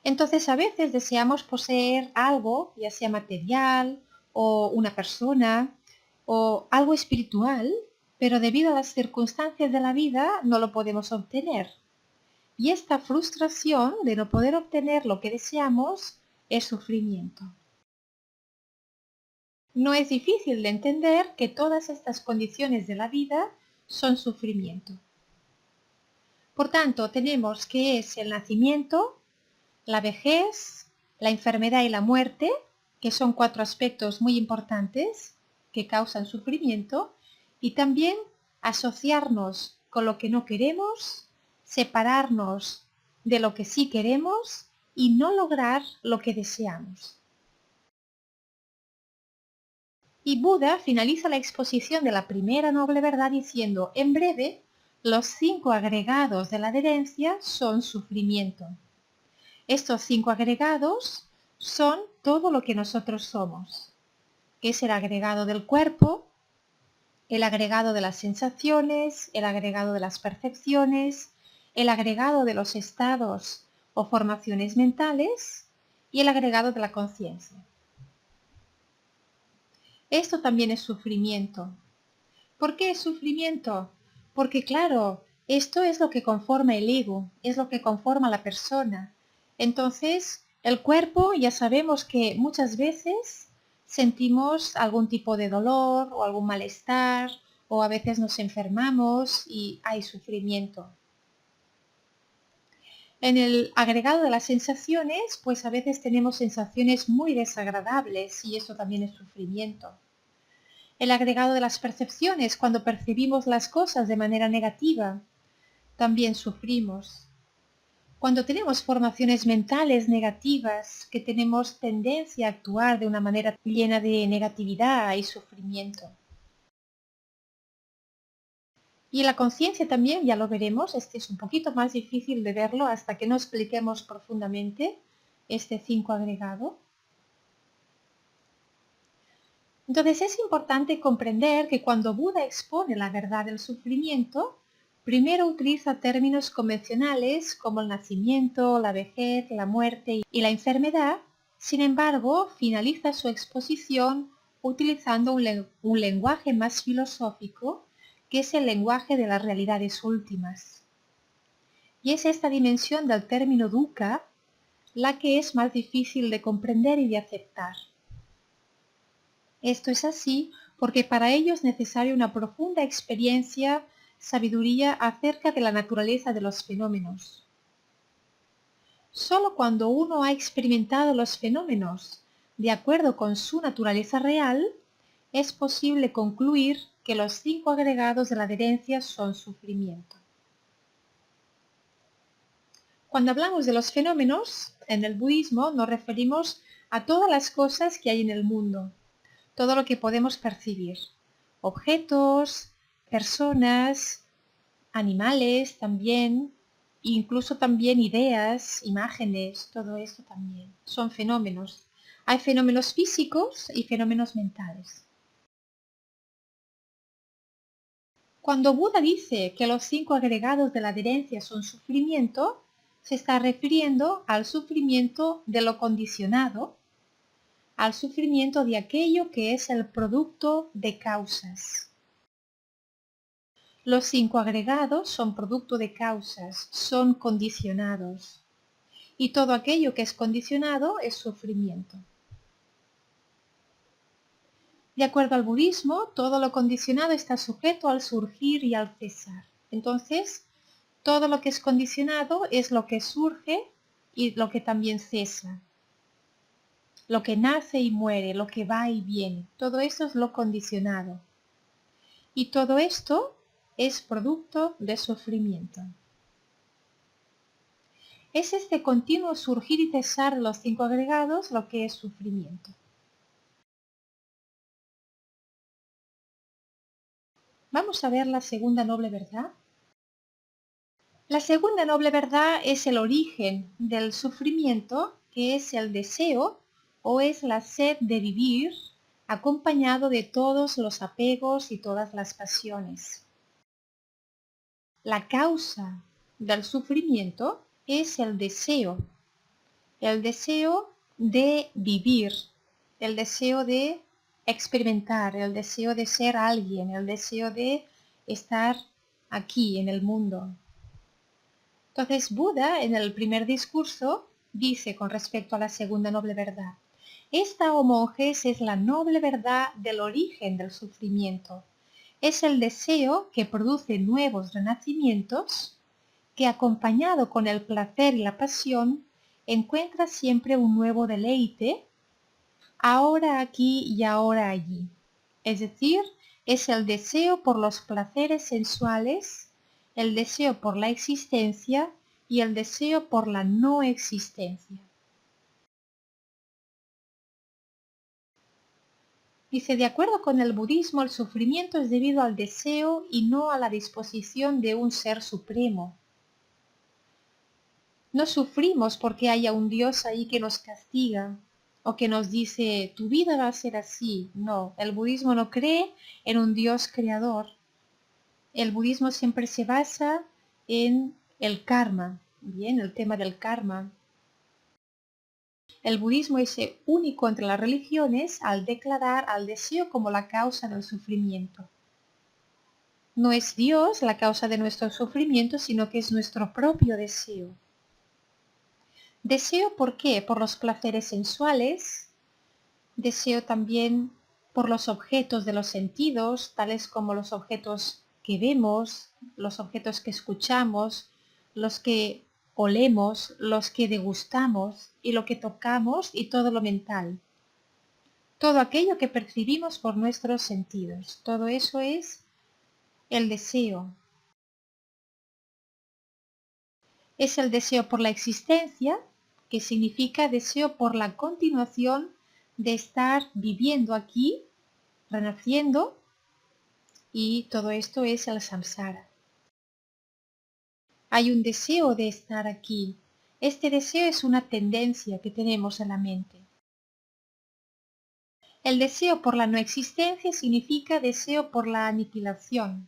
Entonces a veces deseamos poseer algo, ya sea material o una persona o algo espiritual, pero debido a las circunstancias de la vida no lo podemos obtener. Y esta frustración de no poder obtener lo que deseamos es sufrimiento. No es difícil de entender que todas estas condiciones de la vida son sufrimiento. Por tanto, tenemos que es el nacimiento, la vejez, la enfermedad y la muerte, que son 4 aspectos muy importantes que causan sufrimiento, y también asociarnos con lo que no queremos, separarnos de lo que sí queremos y no lograr lo que deseamos. Y Buda finaliza la exposición de la primera noble verdad diciendo, en breve, los 5 agregados de la adherencia son sufrimiento. Estos 5 agregados son todo lo que nosotros somos, que es el agregado del cuerpo, el agregado de las sensaciones, el agregado de las percepciones, el agregado de los estados o formaciones mentales y el agregado de la conciencia. Esto también es sufrimiento. ¿Por qué es sufrimiento? Porque claro, esto es lo que conforma el ego, es lo que conforma la persona. Entonces, el cuerpo ya sabemos que muchas veces sentimos algún tipo de dolor o algún malestar o a veces nos enfermamos y hay sufrimiento. En el agregado de las sensaciones, pues a veces tenemos sensaciones muy desagradables y eso también es sufrimiento. El agregado de las percepciones, cuando percibimos las cosas de manera negativa, también sufrimos. Cuando tenemos formaciones mentales negativas, que tenemos tendencia a actuar de una manera llena de negatividad y sufrimiento. Y la conciencia también, ya lo veremos, este es un poquito más difícil de verlo hasta que no expliquemos profundamente este 5 agregado. Entonces es importante comprender que cuando Buda expone la verdad del sufrimiento, primero utiliza términos convencionales como el nacimiento, la vejez, la muerte y la enfermedad. Sin embargo, finaliza su exposición utilizando un lenguaje más filosófico, que es el lenguaje de las realidades últimas. Y es esta dimensión del término dukkha la que es más difícil de comprender y de aceptar. Esto es así porque para ello es necesaria una profunda experiencia, sabiduría acerca de la naturaleza de los fenómenos. Solo cuando uno ha experimentado los fenómenos de acuerdo con su naturaleza real, es posible concluir que los 5 agregados de la adherencia son sufrimiento. Cuando hablamos de los fenómenos, en el budismo nos referimos a todas las cosas que hay en el mundo, todo lo que podemos percibir. Objetos, personas, animales también, incluso también ideas, imágenes, todo esto también. Son fenómenos. Hay fenómenos físicos y fenómenos mentales. Cuando Buda dice que los 5 agregados de la adherencia son sufrimiento, se está refiriendo al sufrimiento de lo condicionado, al sufrimiento de aquello que es el producto de causas. Los 5 agregados son producto de causas, son condicionados. Y todo aquello que es condicionado es sufrimiento. De acuerdo al budismo, todo lo condicionado está sujeto al surgir y al cesar. Entonces, todo lo que es condicionado es lo que surge y lo que también cesa. Lo que nace y muere, lo que va y viene. Todo eso es lo condicionado. Y todo esto es producto de sufrimiento. Es este continuo surgir y cesar de los 5 agregados lo que es sufrimiento. Vamos a ver la segunda noble verdad. La segunda noble verdad es el origen del sufrimiento, que es el deseo o es la sed de vivir, acompañado de todos los apegos y todas las pasiones. La causa del sufrimiento es el deseo de vivir, el deseo de experimentar, el deseo de ser alguien, el deseo de estar aquí en el mundo. Entonces Buda en el primer discurso dice con respecto a la segunda noble verdad: esta, oh monjes, es la noble verdad del origen del sufrimiento. Es el deseo que produce nuevos renacimientos, que acompañado con el placer y la pasión, encuentra siempre un nuevo deleite, ahora aquí y ahora allí. Es decir, es el deseo por los placeres sensuales, el deseo por la existencia y el deseo por la no existencia. Dice, de acuerdo con el budismo, el sufrimiento es debido al deseo y no a la disposición de un ser supremo. No sufrimos porque haya un Dios ahí que nos castiga o que nos dice, tu vida va a ser así. No, el budismo no cree en un Dios creador. El budismo siempre se basa en el karma, bien, el tema del karma. El budismo es único entre las religiones al declarar al deseo como la causa del sufrimiento. No es Dios la causa de nuestro sufrimiento, sino que es nuestro propio deseo. Deseo, ¿por qué? Por los placeres sensuales. Deseo también por los objetos de los sentidos, tales como los objetos que vemos, los objetos que escuchamos, los que olemos, los que degustamos y lo que tocamos y todo lo mental. Todo aquello que percibimos por nuestros sentidos. Todo eso es el deseo. Es el deseo por la existencia, que significa deseo por la continuación de estar viviendo aquí, renaciendo, y todo esto es el samsara. Hay un deseo de estar aquí. Este deseo es una tendencia que tenemos en la mente. El deseo por la no existencia significa deseo por la aniquilación.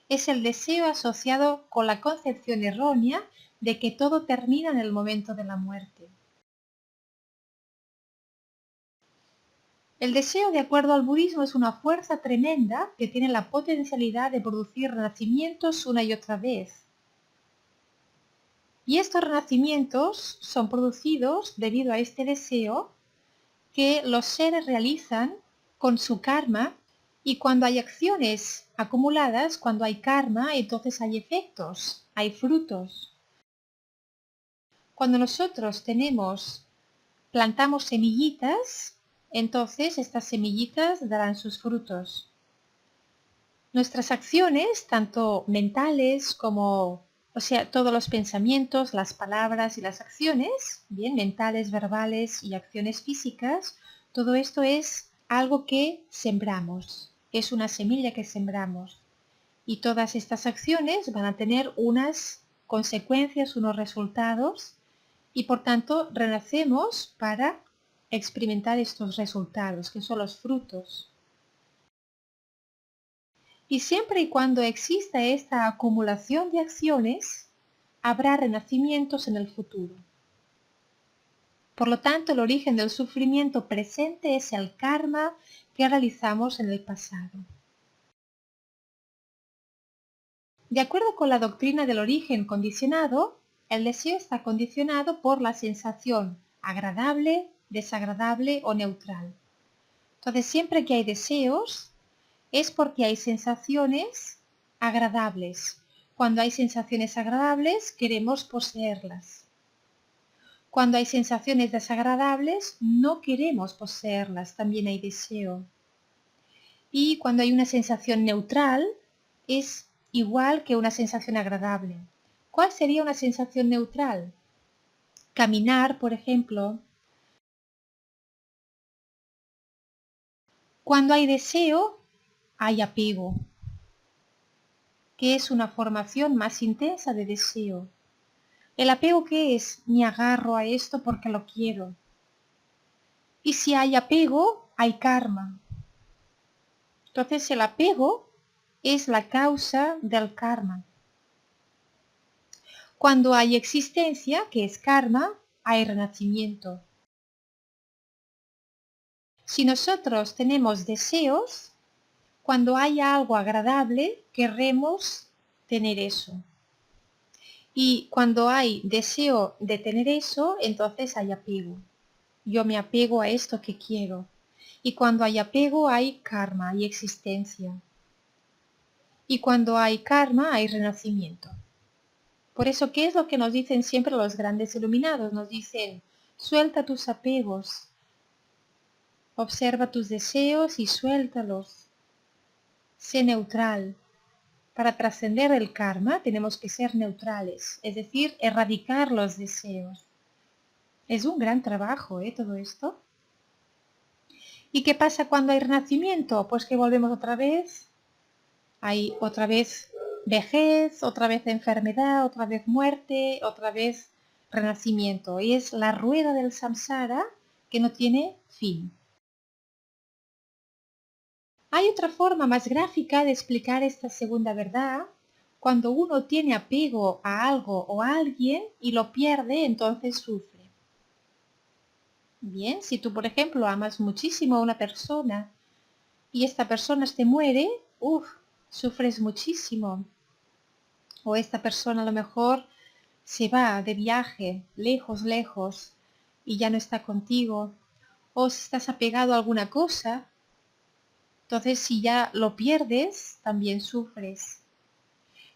Es el deseo asociado con la concepción errónea de que todo termina en el momento de la muerte. El deseo, de acuerdo al budismo, es una fuerza tremenda que tiene la potencialidad de producir renacimientos una y otra vez. Y estos renacimientos son producidos debido a este deseo que los seres realizan con su karma, y cuando hay acciones acumuladas, cuando hay karma, entonces hay efectos, hay frutos. Cuando nosotros plantamos semillitas, entonces estas semillitas darán sus frutos. Nuestras acciones, tanto mentales como, todos los pensamientos, las palabras y las acciones, bien, mentales, verbales y acciones físicas, todo esto es algo que sembramos, es una semilla que sembramos. Y todas estas acciones van a tener unas consecuencias, unos resultados, y por tanto renacemos para experimentar estos resultados, que son los frutos. Y siempre y cuando exista esta acumulación de acciones, habrá renacimientos en el futuro. Por lo tanto, el origen del sufrimiento presente es el karma que realizamos en el pasado. De acuerdo con la doctrina del origen condicionado, el deseo está condicionado por la sensación agradable, desagradable o neutral. Entonces, siempre que hay deseos, es porque hay sensaciones agradables. Cuando hay sensaciones agradables, queremos poseerlas. Cuando hay sensaciones desagradables, no queremos poseerlas, también hay deseo. Y cuando hay una sensación neutral, es igual que una sensación agradable. ¿Cuál sería una sensación neutral? Caminar, por ejemplo. Cuando hay deseo, hay apego, que es una formación más intensa de deseo. ¿El apego qué es? Me agarro a esto porque lo quiero. Y si hay apego, hay karma. Entonces el apego es la causa del karma. Cuando hay existencia, que es karma, hay renacimiento. Si nosotros tenemos deseos, cuando haya algo agradable, querremos tener eso. Y cuando hay deseo de tener eso, entonces hay apego. Yo me apego a esto que quiero. Y cuando hay apego, hay karma, hay existencia. Y cuando hay karma, hay renacimiento. Por eso, ¿qué es lo que nos dicen siempre los grandes iluminados? Nos dicen, suelta tus apegos, observa tus deseos y suéltalos. Sé neutral. Para trascender el karma tenemos que ser neutrales, es decir, erradicar los deseos. Es un gran trabajo, todo esto. ¿Y qué pasa cuando hay renacimiento? Pues que volvemos otra vez. Hay otra vez vejez, otra vez enfermedad, otra vez muerte, otra vez renacimiento. Y es la rueda del samsara que no tiene fin. Hay otra forma más gráfica de explicar esta segunda verdad. Cuando uno tiene apego a algo o a alguien y lo pierde, entonces sufre. Bien, si tú, por ejemplo, amas muchísimo a una persona y esta persona se muere, sufres muchísimo. O esta persona a lo mejor se va de viaje, lejos, lejos, y ya no está contigo. O si estás apegado a alguna cosa, entonces si ya lo pierdes, también sufres.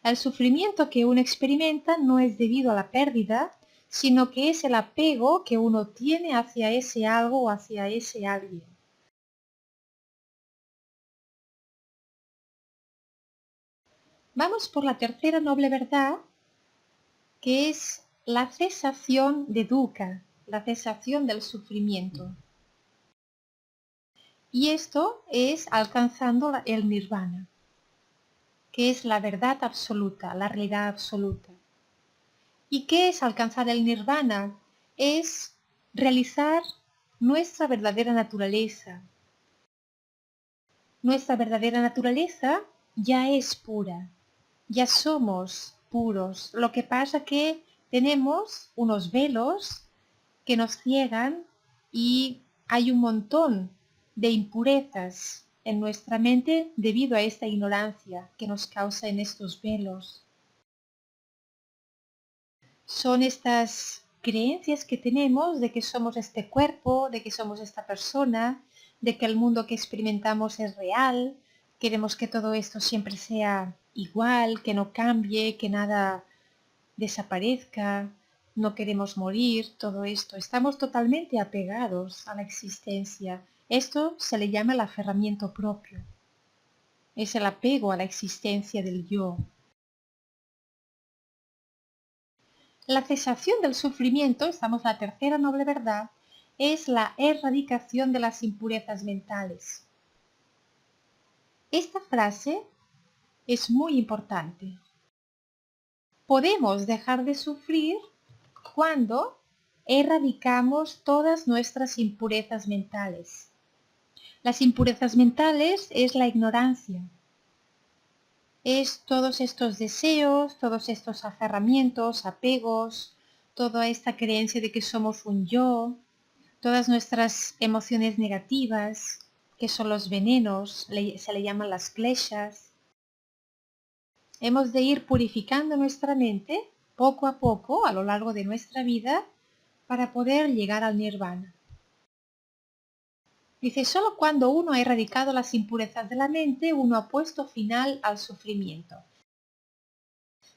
El sufrimiento que uno experimenta no es debido a la pérdida, sino que es el apego que uno tiene hacia ese algo o hacia ese alguien. Vamos por la tercera noble verdad, que es la cesación de dukkha, la cesación del sufrimiento. Y esto es alcanzando el nirvana, que es la verdad absoluta, la realidad absoluta. ¿Y qué es alcanzar el nirvana? Es realizar nuestra verdadera naturaleza. Nuestra verdadera naturaleza ya es pura, ya somos puros. Lo que pasa que tenemos unos velos que nos ciegan y hay un montón de impurezas en nuestra mente debido a esta ignorancia que nos causa en estos velos. Son estas creencias que tenemos de que somos este cuerpo, de que somos esta persona, de que el mundo que experimentamos es real, queremos que todo esto siempre sea igual, que no cambie, que nada desaparezca, no queremos morir, todo esto. Estamos totalmente apegados a la existencia. Esto se le llama el aferramiento propio. Es el apego a la existencia del yo. La cesación del sufrimiento, estamos en la tercera noble verdad, es la erradicación de las impurezas mentales. Esta frase es muy importante. Podemos dejar de sufrir cuando erradicamos todas nuestras impurezas mentales. Las impurezas mentales es la ignorancia. Es todos estos deseos, todos estos aferramientos, apegos, toda esta creencia de que somos un yo, todas nuestras emociones negativas, que son los venenos, se le llaman las kleshas. Hemos de ir purificando nuestra mente poco a poco a lo largo de nuestra vida para poder llegar al nirvana. Dice, solo cuando uno ha erradicado las impurezas de la mente, uno ha puesto final al sufrimiento.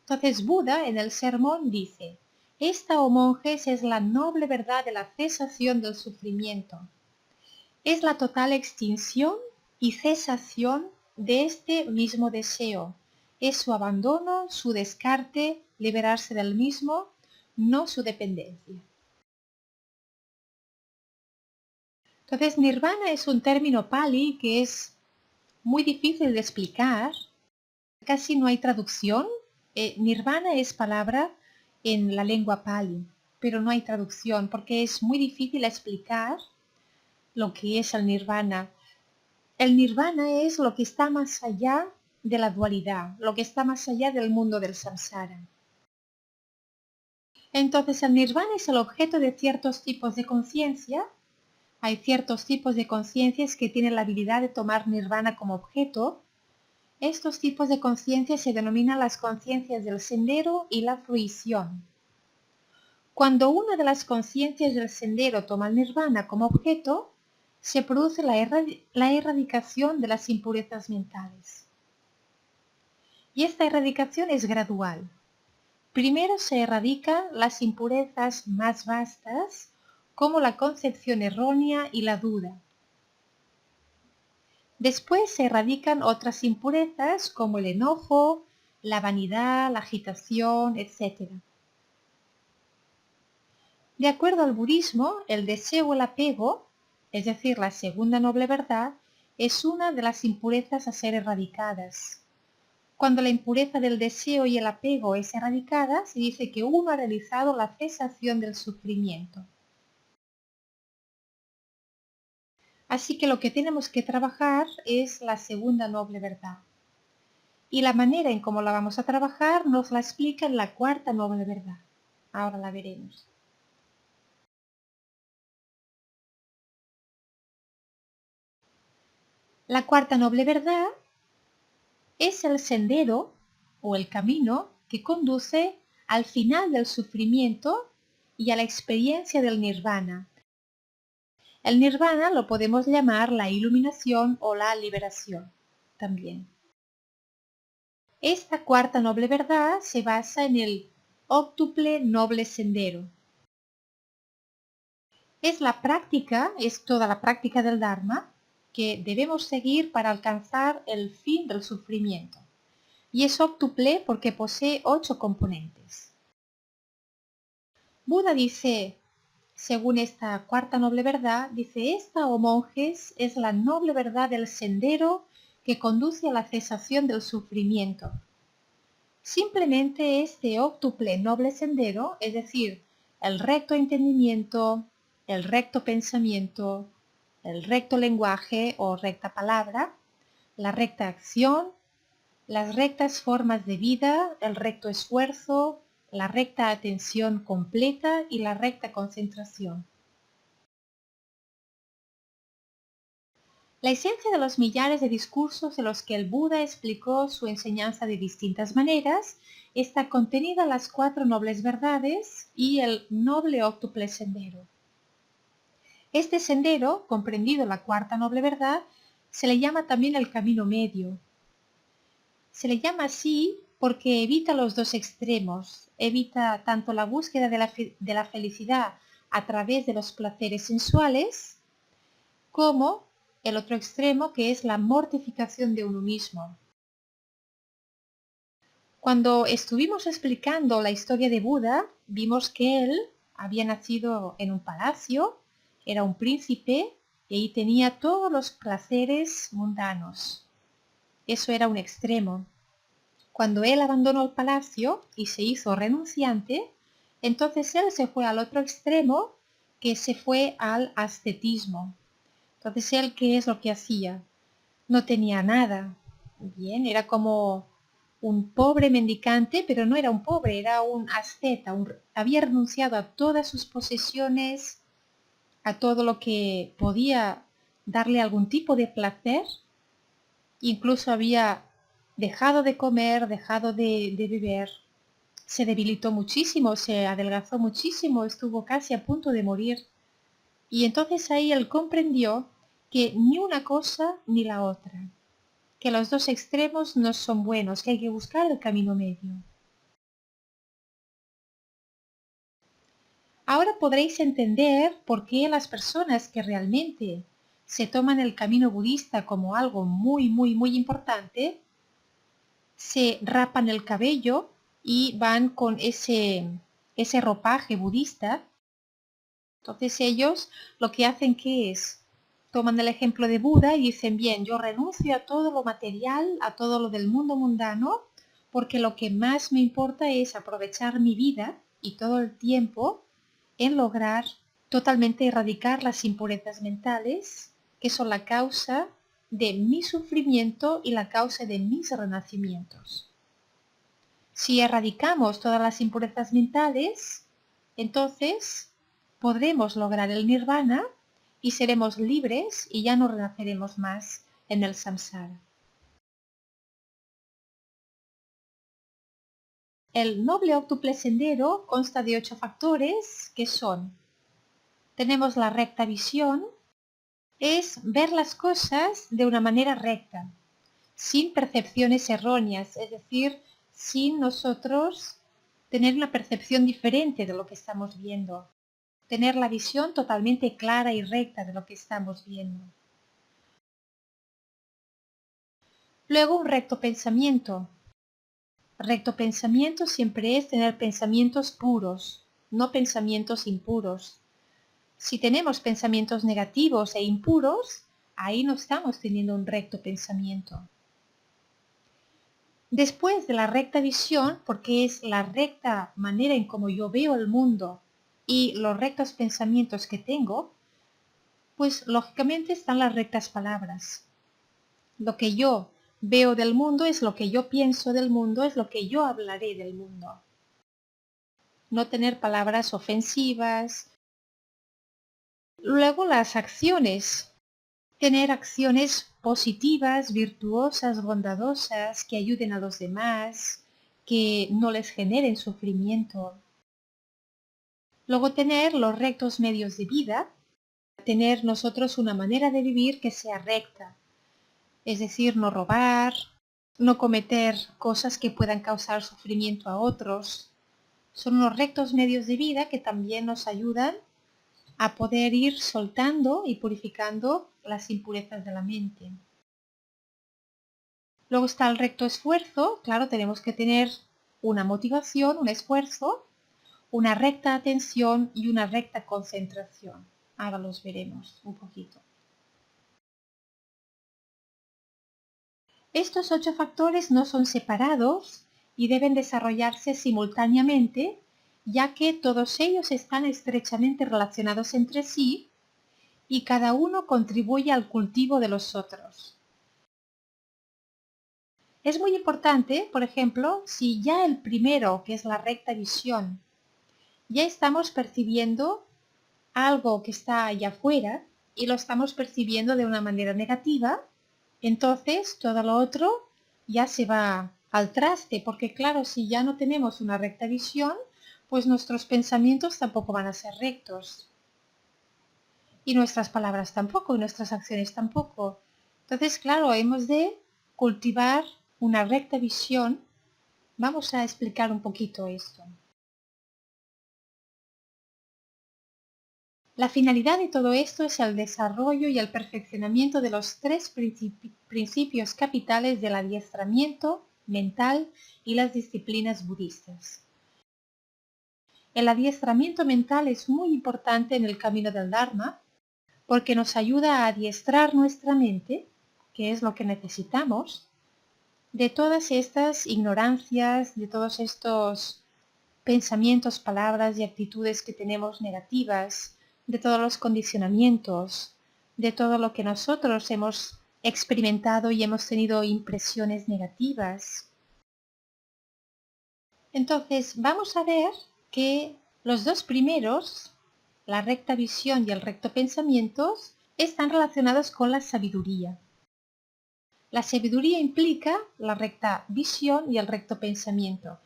Entonces Buda en el sermón dice, esta, oh monjes, es la noble verdad de la cesación del sufrimiento. Es la total extinción y cesación de este mismo deseo. Es su abandono, su descarte, liberarse del mismo, no su dependencia. Entonces, nirvana es un término pali que es muy difícil de explicar. Casi no hay traducción. Nirvana es palabra en la lengua pali, pero no hay traducción porque es muy difícil explicar lo que es el nirvana. El nirvana es lo que está más allá de la dualidad, lo que está más allá del mundo del samsara. Entonces el nirvana es el objeto de ciertos tipos de conciencia. Hay ciertos tipos de conciencias que tienen la habilidad de tomar nirvana como objeto. Estos tipos de conciencia se denominan las conciencias del sendero y la fruición. Cuando una de las conciencias del sendero toma el nirvana como objeto, se produce la erradicación de las impurezas mentales. Y esta erradicación es gradual. Primero se erradican las impurezas más vastas, como la concepción errónea y la duda. Después se erradican otras impurezas como el enojo, la vanidad, la agitación, etc. De acuerdo al budismo, el deseo o el apego, es decir, la segunda noble verdad, es una de las impurezas a ser erradicadas. Cuando la impureza del deseo y el apego es erradicada, se dice que uno ha realizado la cesación del sufrimiento. Así que lo que tenemos que trabajar es la segunda noble verdad. Y la manera en cómo la vamos a trabajar nos la explica en la cuarta noble verdad. Ahora la veremos. La cuarta noble verdad es el sendero o el camino que conduce al final del sufrimiento y a la experiencia del nirvana. El nirvana lo podemos llamar la iluminación o la liberación también. Esta cuarta noble verdad se basa en el óctuple noble sendero. Es toda la práctica del Dharma que debemos seguir para alcanzar el fin del sufrimiento. Y es óctuple porque posee 8 componentes. Buda dice, según esta cuarta noble verdad, dice, esta, oh monjes, es la noble verdad del sendero que conduce a la cesación del sufrimiento. Simplemente este óctuple noble sendero, es decir, el recto entendimiento, el recto pensamiento, el recto lenguaje o recta palabra, la recta acción, las rectas formas de vida, el recto esfuerzo, la recta atención completa y la recta concentración. La esencia de los millares de discursos en los que el Buda explicó su enseñanza de distintas maneras está contenida en las 4 nobles verdades y el noble óctuple sendero. Este sendero, comprendido en la cuarta noble verdad, se le llama también el camino medio. Se le llama así porque evita los dos extremos, evita tanto la búsqueda de la felicidad a través de los placeres sensuales, como el otro extremo que es la mortificación de uno mismo. Cuando estuvimos explicando la historia de Buda, vimos que él había nacido en un palacio, era un príncipe y ahí tenía todos los placeres mundanos. Eso era un extremo. Cuando él abandonó el palacio y se hizo renunciante, Entonces él se fue al otro extremo, que se fue al ascetismo. Entonces él, ¿qué es lo que hacía? No tenía nada. Bien, era como un pobre mendicante, pero no era un pobre, era un asceta. Había renunciado a todas sus posesiones, a todo lo que podía darle algún tipo de placer. Incluso había dejado de comer, dejado de beber. Se debilitó muchísimo, se adelgazó muchísimo, estuvo casi a punto de morir. Y entonces ahí él comprendió que ni una cosa ni la otra, que los dos extremos no son buenos, que hay que buscar el camino medio. Ahora podréis entender por qué las personas que realmente se toman el camino budista como algo muy importante, se rapan el cabello y van con ese ropaje budista. Entonces ellos lo que hacen que es, toman el ejemplo de Buda y dicen, bien, yo renuncio a todo lo material, a todo lo del mundo mundano, porque lo que más me importa es aprovechar mi vida y todo el tiempo en lograr totalmente erradicar las impurezas mentales, que son la causa de mi sufrimiento y la causa de mis renacimientos. Si erradicamos todas las impurezas mentales, entonces podremos lograr el nirvana y seremos libres y ya no renaceremos más en el samsara. El noble octuple sendero consta de 8 factores que son: tenemos la recta visión, es ver las cosas de una manera recta, sin percepciones erróneas, es decir, sin nosotros tener una percepción diferente de lo que estamos viendo. Tener la visión totalmente clara y recta de lo que estamos viendo. Luego, un recto pensamiento. Recto pensamiento siempre es tener pensamientos puros, no pensamientos impuros. Si tenemos pensamientos negativos e impuros, ahí no estamos teniendo un recto pensamiento. Después de la recta visión, porque es la recta manera en cómo yo veo el mundo y los rectos pensamientos que tengo, pues lógicamente están las rectas palabras. Lo que yo veo del mundo es lo que yo pienso del mundo, es lo que yo hablaré del mundo. No tener palabras ofensivas. Luego las acciones. Tener acciones positivas, virtuosas, bondadosas, que ayuden a los demás, que no les generen sufrimiento. Luego tener los rectos medios de vida. Tener nosotros una manera de vivir que sea recta. Es decir, no robar, no cometer cosas que puedan causar sufrimiento a otros. Son unos rectos medios de vida que también nos ayudan a poder ir soltando y purificando las impurezas de la mente. Luego está el recto esfuerzo. Claro, tenemos que tener una motivación, un esfuerzo, una recta atención y una recta concentración. Ahora los veremos un poquito. Estos 8 factores no son separados y deben desarrollarse simultáneamente, ya que todos ellos están estrechamente relacionados entre sí y cada uno contribuye al cultivo de los otros. Es muy importante, por ejemplo, si ya el primero, que es la recta visión, ya estamos percibiendo algo que está allá afuera y lo estamos percibiendo de una manera negativa, entonces todo lo otro ya se va al traste, porque claro, si ya no tenemos una recta visión, pues nuestros pensamientos tampoco van a ser rectos. Y nuestras palabras tampoco, y nuestras acciones tampoco. Entonces, claro, hemos de cultivar una recta visión. Vamos a explicar un poquito esto. La finalidad de todo esto es el desarrollo y el perfeccionamiento de los 3 principios capitales del adiestramiento mental y las disciplinas budistas. El adiestramiento mental es muy importante en el camino del Dharma porque nos ayuda a adiestrar nuestra mente, que es lo que necesitamos, de todas estas ignorancias, de todos estos pensamientos, palabras y actitudes que tenemos negativas, de todos los condicionamientos, de todo lo que nosotros hemos experimentado y hemos tenido impresiones negativas. Entonces, vamos a ver que los dos primeros, la recta visión y el recto pensamiento, están relacionados con la sabiduría. La sabiduría implica la recta visión y el recto pensamiento.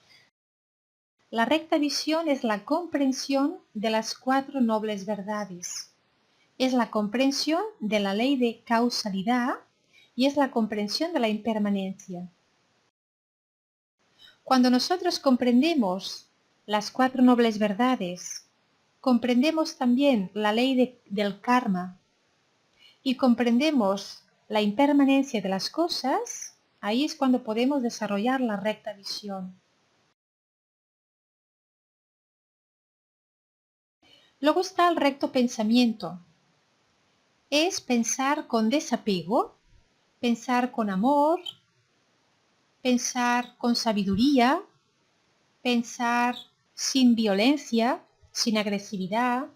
La recta visión es la comprensión de las 4 nobles verdades. Es la comprensión de la ley de causalidad y es la comprensión de la impermanencia. Cuando nosotros comprendemos las 4 nobles verdades, comprendemos también la ley del karma y comprendemos la impermanencia de las cosas, ahí es cuando podemos desarrollar la recta visión. Luego está el recto pensamiento. Es pensar con desapego, pensar con amor, pensar con sabiduría, pensar sin violencia, sin agresividad.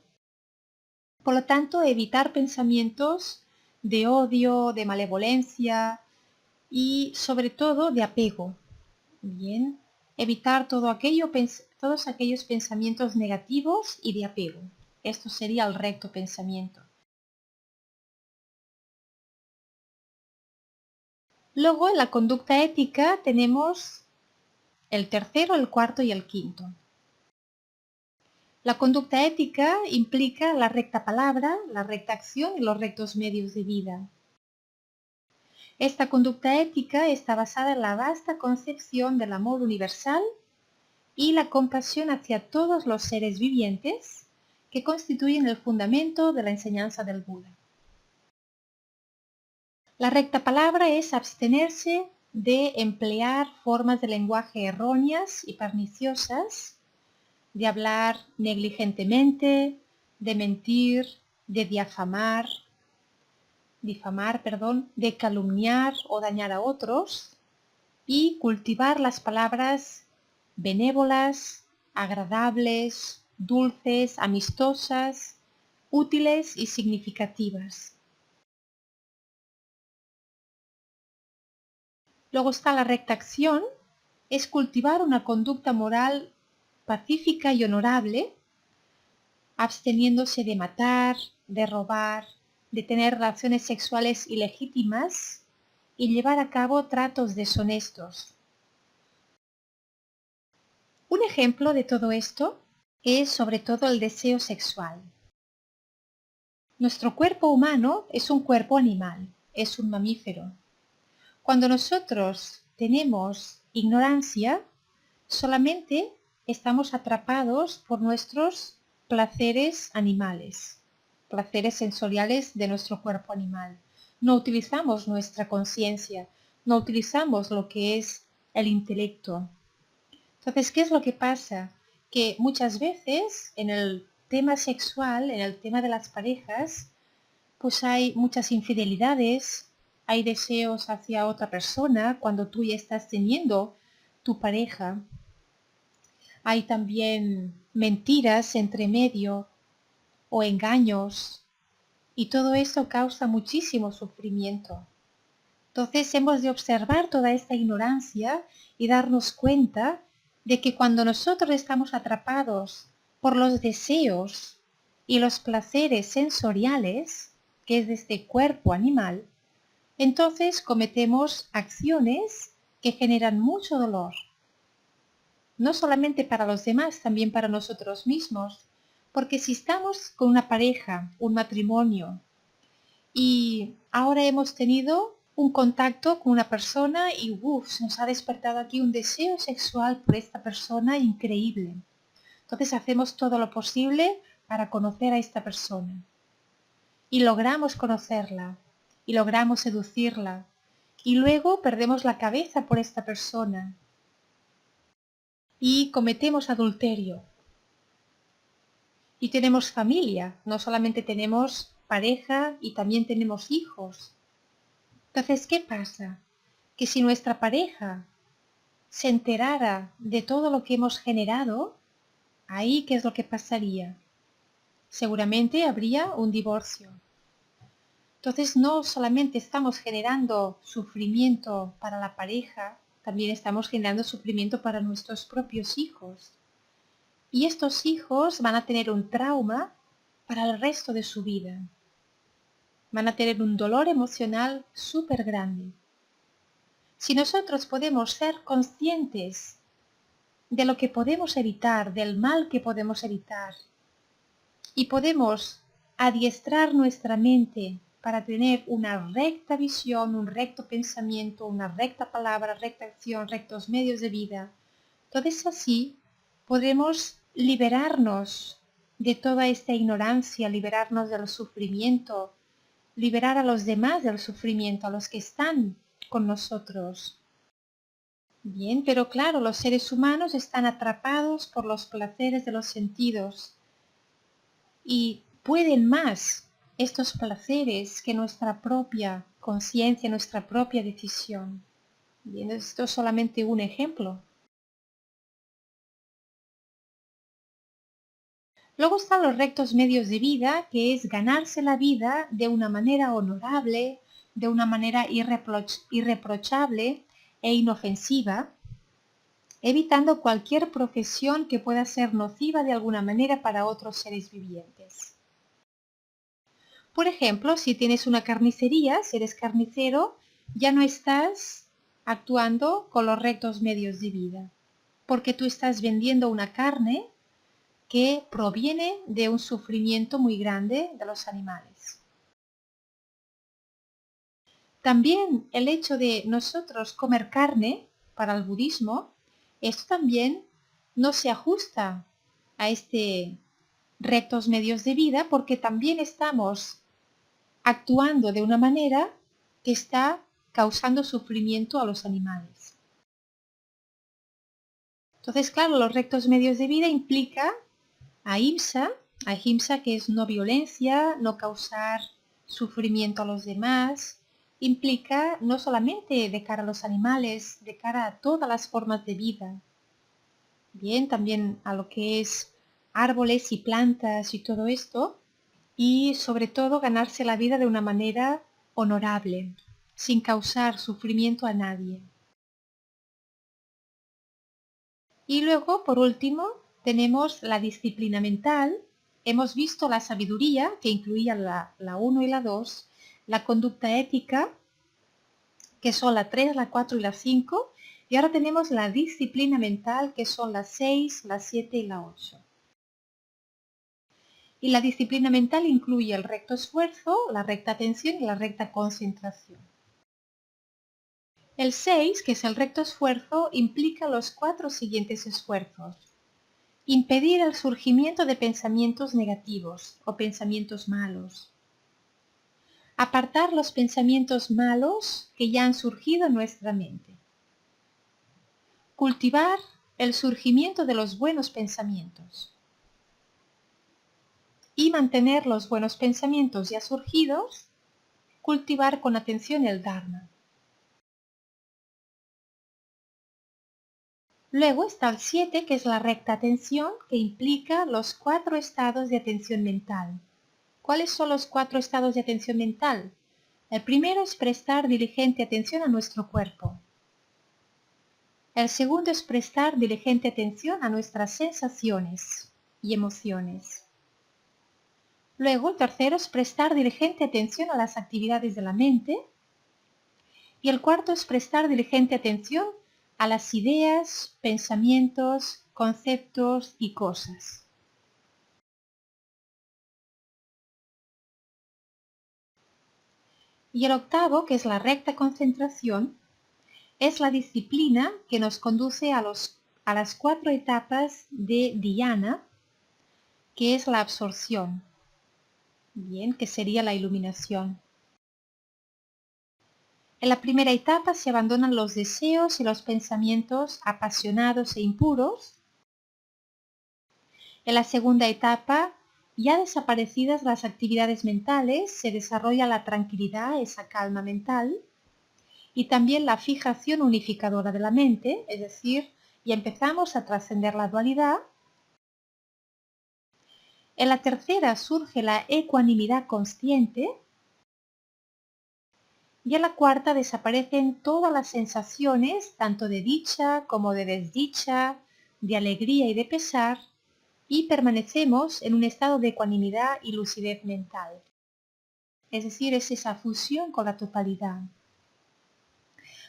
Por lo tanto, evitar pensamientos de odio, de malevolencia y sobre todo de apego. Bien, evitar todos aquellos pensamientos negativos y de apego. Esto sería el recto pensamiento. Luego, en la conducta ética tenemos el tercero, el cuarto y el quinto. La conducta ética implica la recta palabra, la recta acción y los rectos medios de vida. Esta conducta ética está basada en la vasta concepción del amor universal y la compasión hacia todos los seres vivientes que constituyen el fundamento de la enseñanza del Buda. La recta palabra es abstenerse de emplear formas de lenguaje erróneas y perniciosas, de hablar negligentemente, de mentir, de de calumniar o dañar a otros y cultivar las palabras benévolas, agradables, dulces, amistosas, útiles y significativas. Luego está la recta acción, es cultivar una conducta moral pacífica y honorable, absteniéndose de matar, de robar, de tener relaciones sexuales ilegítimas y llevar a cabo tratos deshonestos. Un ejemplo de todo esto es sobre todo el deseo sexual. Nuestro cuerpo humano es un cuerpo animal, es un mamífero. Cuando nosotros tenemos ignorancia, solamente estamos atrapados por nuestros placeres animales, placeres sensoriales de nuestro cuerpo animal. No utilizamos nuestra conciencia, no utilizamos lo que es el intelecto. Entonces, ¿qué es lo que pasa? Que muchas veces en el tema sexual, en el tema de las parejas, pues hay muchas infidelidades, hay deseos hacia otra persona cuando tú ya estás teniendo tu pareja. Hay también mentiras entre medio o engaños y todo eso causa muchísimo sufrimiento. Entonces hemos de observar toda esta ignorancia y darnos cuenta de que cuando nosotros estamos atrapados por los deseos y los placeres sensoriales, que es de este cuerpo animal, entonces cometemos acciones que generan mucho dolor. No solamente para los demás, también para nosotros mismos. Porque si estamos con una pareja, un matrimonio, y ahora hemos tenido un contacto con una persona y nos ha despertado aquí un deseo sexual por esta persona increíble. Entonces hacemos todo lo posible para conocer a esta persona. Y logramos conocerla, y logramos seducirla, y luego perdemos la cabeza por esta persona y cometemos adulterio. Y tenemos familia, no solamente tenemos pareja y también tenemos hijos. Entonces, ¿qué pasa? Que si nuestra pareja se enterara de todo lo que hemos generado, Ahí, ¿qué es lo que pasaría? Seguramente habría un divorcio. Entonces no solamente estamos generando sufrimiento para la pareja, también estamos generando sufrimiento para nuestros propios hijos. Y estos hijos van a tener un trauma para el resto de su vida. Van a tener un dolor emocional súper grande. Si nosotros podemos ser conscientes de lo que podemos evitar, del mal que podemos evitar, y podemos adiestrar nuestra mente para tener una recta visión, un recto pensamiento, una recta palabra, recta acción, rectos medios de vida, entonces así podremos liberarnos de toda esta ignorancia, liberarnos del sufrimiento, liberar a los demás del sufrimiento, a los que están con nosotros. Bien, pero claro, los seres humanos están atrapados por los placeres de los sentidos y pueden más estos placeres que nuestra propia conciencia, nuestra propia decisión. Bien, esto es solamente un ejemplo. Luego están los rectos medios de vida, que es ganarse la vida de una manera honorable, de una manera irreprochable e inofensiva, evitando cualquier profesión que pueda ser nociva de alguna manera para otros seres vivientes. Por ejemplo, si tienes una carnicería, si eres carnicero, ya no estás actuando con los rectos medios de vida, porque tú estás vendiendo una carne que proviene de un sufrimiento muy grande de los animales. También el hecho de nosotros comer carne para el budismo, esto también no se ajusta a este rectos medios de vida porque también estamos actuando de una manera que está causando sufrimiento a los animales. Entonces, claro, los rectos medios de vida implica ahimsa, que es no violencia, no causar sufrimiento a los demás, implica no solamente de cara a los animales, de cara a todas las formas de vida. Bien, también a lo que es árboles y plantas y todo esto, y sobre todo ganarse la vida de una manera honorable, sin causar sufrimiento a nadie. Y luego, por último, tenemos la disciplina mental. Hemos visto la sabiduría, que incluía la 1 y la 2, la conducta ética, que son la 3, la 4 y la 5, y ahora tenemos la disciplina mental, que son la 6, la 7 y la 8. Y la disciplina mental incluye el recto esfuerzo, la recta atención y la recta concentración. El 6, que es el recto esfuerzo, implica los 4 siguientes esfuerzos. Impedir el surgimiento de pensamientos negativos o pensamientos malos. Apartar los pensamientos malos que ya han surgido en nuestra mente. Cultivar el surgimiento de los buenos pensamientos. Y mantener los buenos pensamientos ya surgidos, cultivar con atención el Dharma. Luego está el 7, que es la recta atención, que implica los 4 estados de atención mental. ¿Cuáles son los 4 estados de atención mental? El primero es prestar diligente atención a nuestro cuerpo. El segundo es prestar diligente atención a nuestras sensaciones y emociones. Luego, el tercero es prestar diligente atención a las actividades de la mente. Y el cuarto es prestar diligente atención a las ideas, pensamientos, conceptos y cosas. Y el octavo, que es la recta concentración, es la disciplina que nos conduce a las 4 etapas de dhyana, que es la absorción, bien, que sería la iluminación. En la primera etapa se abandonan los deseos y los pensamientos apasionados e impuros. En la segunda etapa, ya desaparecidas las actividades mentales, se desarrolla la tranquilidad, esa calma mental, y también la fijación unificadora de la mente, es decir, ya empezamos a trascender la dualidad. En la tercera surge la ecuanimidad consciente y en la cuarta desaparecen todas las sensaciones, tanto de dicha como de desdicha, de alegría y de pesar, y permanecemos en un estado de ecuanimidad y lucidez mental. Es decir, es esa fusión con la totalidad.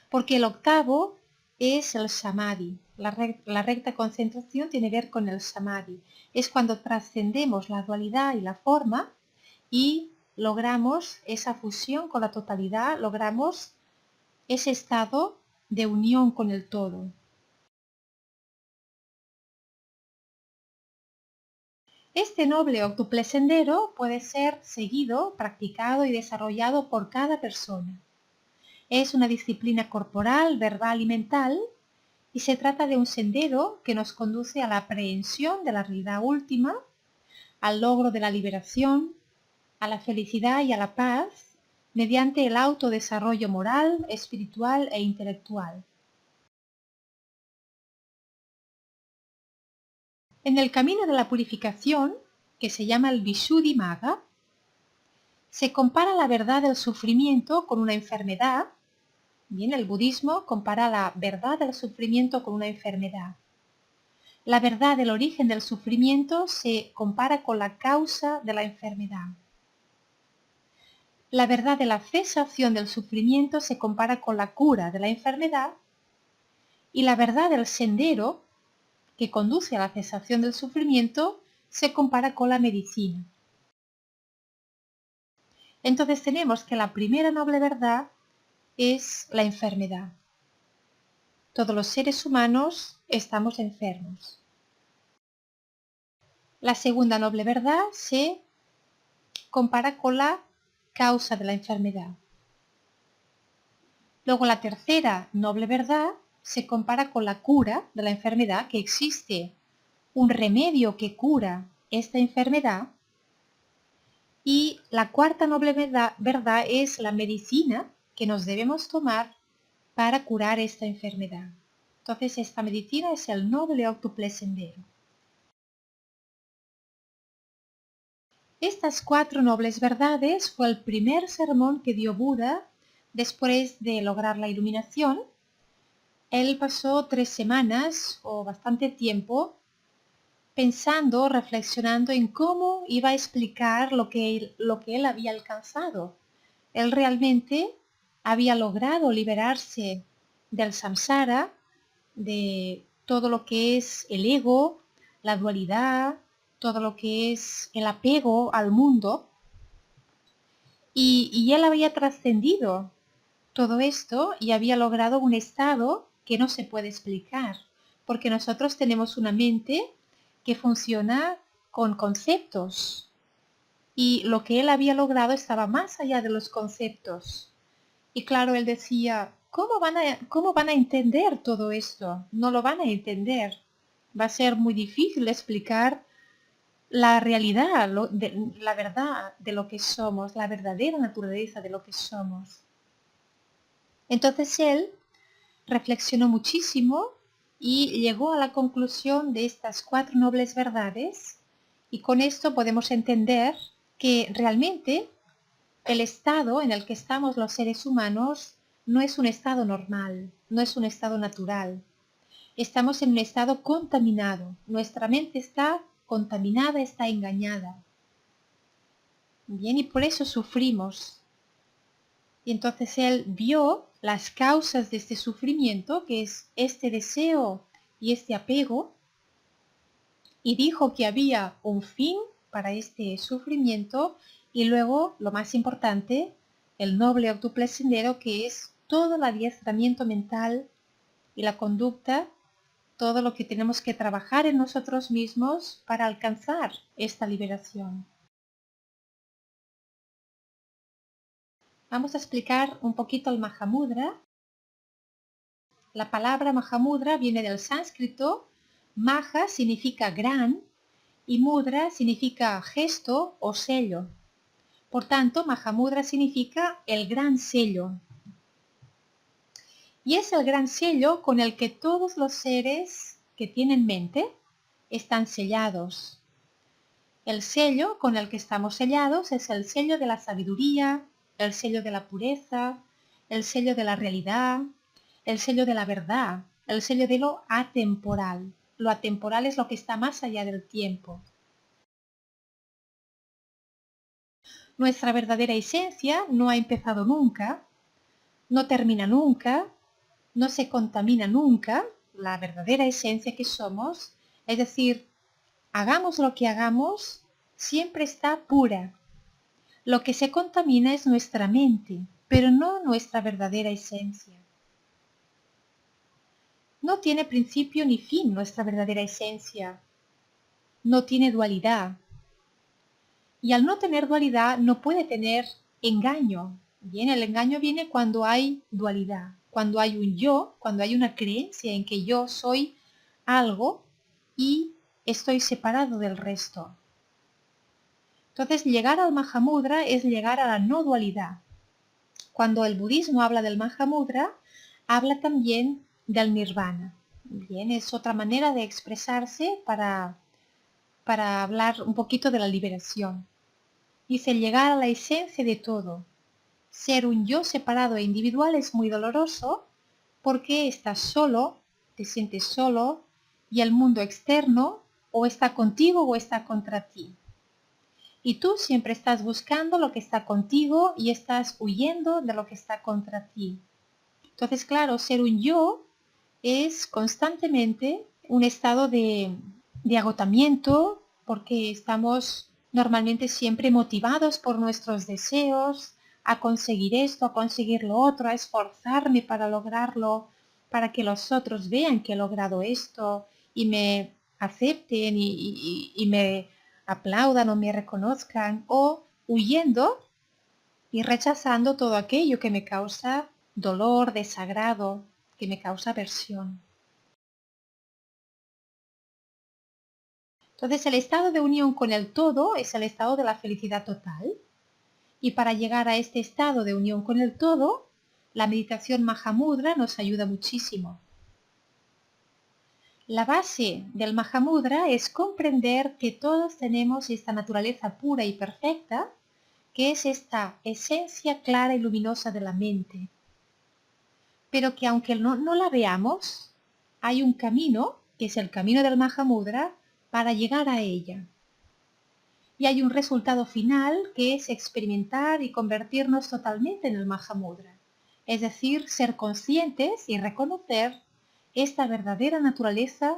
Porque el octavo es el samadhi. La recta concentración tiene que ver con el samadhi. Es cuando trascendemos la dualidad y la forma y logramos esa fusión con la totalidad, logramos ese estado de unión con el todo. Este noble octuple sendero puede ser seguido, practicado y desarrollado por cada persona. Es una disciplina corporal, verbal y mental, y se trata de un sendero que nos conduce a la aprehensión de la realidad última, al logro de la liberación, a la felicidad y a la paz, mediante el autodesarrollo moral, espiritual e intelectual. En el camino de la purificación, que se llama el Visuddhimagga, se compara la verdad del sufrimiento con una enfermedad. Bien, el budismo compara la verdad del sufrimiento con una enfermedad. La verdad del origen del sufrimiento se compara con la causa de la enfermedad. La verdad de la cesación del sufrimiento se compara con la cura de la enfermedad. Y la verdad del sendero que conduce a la cesación del sufrimiento se compara con la medicina. Entonces tenemos que la primera noble verdad es la enfermedad. Todos los seres humanos estamos enfermos. La segunda noble verdad se compara con la causa de la enfermedad. Luego la tercera noble verdad se compara con la cura de la enfermedad, que existe un remedio que cura esta enfermedad. Y la cuarta noble verdad es la medicina que nos debemos tomar para curar esta enfermedad. Entonces esta medicina es el noble octuple sendero. Estas cuatro nobles verdades fue el primer sermón que dio Buda después de lograr la iluminación. Él pasó 3 semanas o bastante tiempo pensando, reflexionando en cómo iba a explicar lo que él había alcanzado. Él realmente había logrado liberarse del samsara, de todo lo que es el ego, la dualidad, todo lo que es el apego al mundo, y él había trascendido todo esto y había logrado un estado que no se puede explicar, porque nosotros tenemos una mente que funciona con conceptos, y lo que él había logrado estaba más allá de los conceptos. Y claro, él decía, ¿cómo van a entender todo esto? No lo van a entender. Va a ser muy difícil explicar la realidad, la verdad de lo que somos, la verdadera naturaleza de lo que somos. Entonces él reflexionó muchísimo y llegó a la conclusión de estas 4 nobles verdades, y con esto podemos entender que realmente el estado en el que estamos los seres humanos no es un estado normal, no es un estado natural. Estamos en un estado contaminado. Nuestra mente está contaminada, está engañada. Bien, y por eso sufrimos. Y entonces él vio las causas de este sufrimiento, que es este deseo y este apego, y dijo que había un fin para este sufrimiento, y luego, lo más importante, el noble octuple sendero, que es todo el adiestramiento mental y la conducta, todo lo que tenemos que trabajar en nosotros mismos para alcanzar esta liberación. Vamos a explicar un poquito el Mahamudra. La palabra Mahamudra viene del sánscrito. Maha significa gran y mudra significa gesto o sello. Por tanto, Mahamudra significa el gran sello. Y es el gran sello con el que todos los seres que tienen mente están sellados. El sello con el que estamos sellados es el sello de la sabiduría, el sello de la pureza, el sello de la realidad, el sello de la verdad, el sello de lo atemporal. Lo atemporal es lo que está más allá del tiempo. Nuestra verdadera esencia no ha empezado nunca, no termina nunca, no se contamina nunca. La verdadera esencia que somos, es decir, hagamos lo que hagamos, siempre está pura. Lo que se contamina es nuestra mente, pero no nuestra verdadera esencia. No tiene principio ni fin nuestra verdadera esencia. No tiene dualidad. Y al no tener dualidad no puede tener engaño. Bien, el engaño viene cuando hay dualidad, cuando hay un yo, cuando hay una creencia en que yo soy algo y estoy separado del resto. Entonces, llegar al Mahamudra es llegar a la no dualidad. Cuando el budismo habla del Mahamudra, habla también del Nirvana. Bien, es otra manera de expresarse para hablar un poquito de la liberación. Dice llegar a la esencia de todo. Ser un yo separado e individual es muy doloroso porque estás solo, te sientes solo y el mundo externo o está contigo o está contra ti. Y tú siempre estás buscando lo que está contigo y estás huyendo de lo que está contra ti. Entonces, claro, ser un yo es constantemente un estado de agotamiento porque estamos normalmente siempre motivados por nuestros deseos a conseguir esto, a conseguir lo otro, a esforzarme para lograrlo, para que los otros vean que he logrado esto y me acepten y me aplaudan o me reconozcan, o huyendo y rechazando todo aquello que me causa dolor, desagrado, que me causa aversión. Entonces el estado de unión con el todo es el estado de la felicidad total. Y para llegar a este estado de unión con el todo, la meditación Mahamudra nos ayuda muchísimo. La base del Mahamudra es comprender que todos tenemos esta naturaleza pura y perfecta, que es esta esencia clara y luminosa de la mente. Pero que aunque no la veamos, hay un camino, que es el camino del Mahamudra, para llegar a ella. Y hay un resultado final que es experimentar y convertirnos totalmente en el Mahamudra. Es decir, ser conscientes y reconocer esta verdadera naturaleza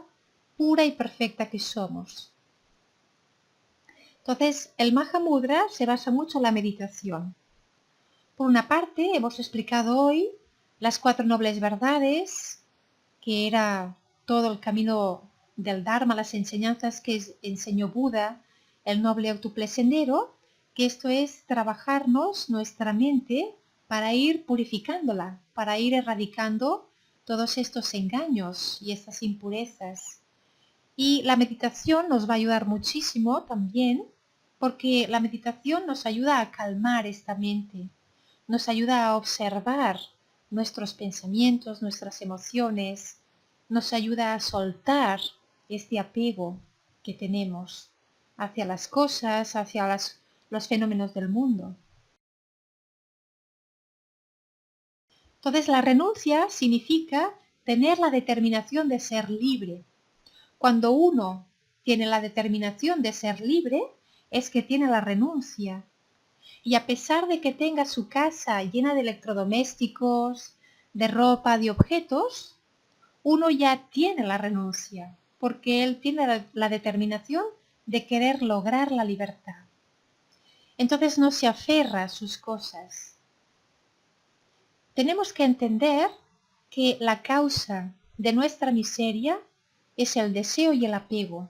pura y perfecta que somos. Entonces, el Mahamudra se basa mucho en la meditación. Por una parte, hemos explicado hoy las 4 nobles verdades, que era todo el camino del Dharma, las enseñanzas que enseñó Buda, el noble octuple sendero, que esto es trabajarnos nuestra mente para ir purificándola, para ir erradicando todos estos engaños y estas impurezas. Y la meditación nos va a ayudar muchísimo también, porque la meditación nos ayuda a calmar esta mente, nos ayuda a observar nuestros pensamientos, nuestras emociones, nos ayuda a soltar este apego que tenemos hacia las cosas, hacia los fenómenos del mundo. Entonces, la renuncia significa tener la determinación de ser libre. Cuando uno tiene la determinación de ser libre, es que tiene la renuncia. Y a pesar de que tenga su casa llena de electrodomésticos, de ropa, de objetos, uno ya tiene la renuncia, porque él tiene la determinación de querer lograr la libertad. Entonces no se aferra a sus cosas. Tenemos que entender que la causa de nuestra miseria es el deseo y el apego,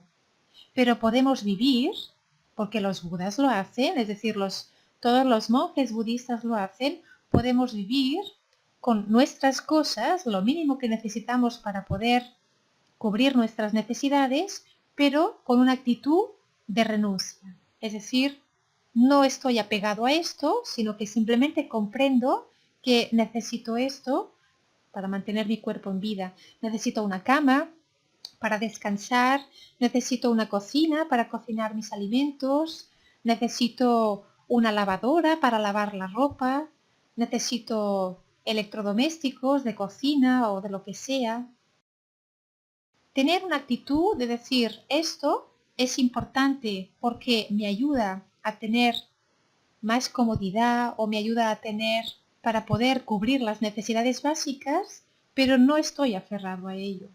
pero podemos vivir, porque los budas lo hacen, es decir, todos los monjes budistas lo hacen, podemos vivir con nuestras cosas, lo mínimo que necesitamos para poder cubrir nuestras necesidades, pero con una actitud de renuncia. Es decir, no estoy apegado a esto, sino que simplemente comprendo que necesito esto para mantener mi cuerpo en vida. Necesito una cama, Para descansar necesito una cocina para cocinar mis alimentos, necesito una lavadora para lavar la ropa, necesito electrodomésticos de cocina o de lo que sea. Tener una actitud de decir esto es importante porque me ayuda a tener más comodidad o me ayuda a tener para poder cubrir las necesidades básicas, pero no estoy aferrado a ello.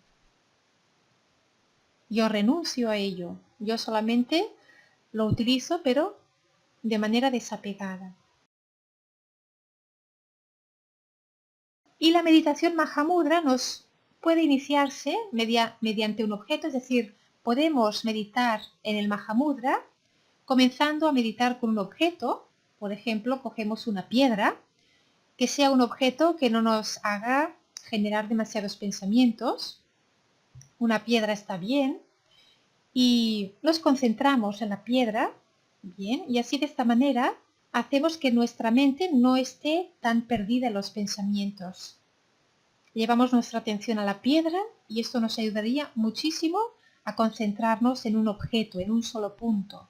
Yo renuncio a ello. Yo solamente lo utilizo, pero de manera desapegada. Y la meditación Mahamudra nos puede iniciarse mediante un objeto, es decir, podemos meditar en el Mahamudra comenzando a meditar con un objeto. Por ejemplo, cogemos una piedra, que sea un objeto que no nos haga generar demasiados pensamientos. Una piedra está bien. Y nos concentramos en la piedra, bien, y así de esta manera hacemos que nuestra mente no esté tan perdida en los pensamientos. Llevamos nuestra atención a la piedra y esto nos ayudaría muchísimo a concentrarnos en un objeto, en un solo punto,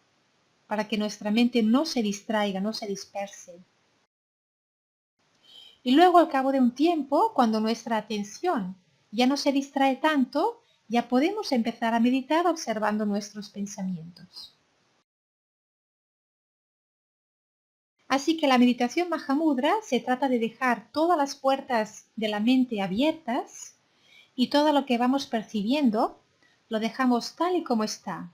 para que nuestra mente no se distraiga, no se disperse. Y luego al cabo de un tiempo, cuando nuestra atención ya no se distrae tanto, ya podemos empezar a meditar observando nuestros pensamientos. Así que la meditación Mahamudra se trata de dejar todas las puertas de la mente abiertas y todo lo que vamos percibiendo lo dejamos tal y como está.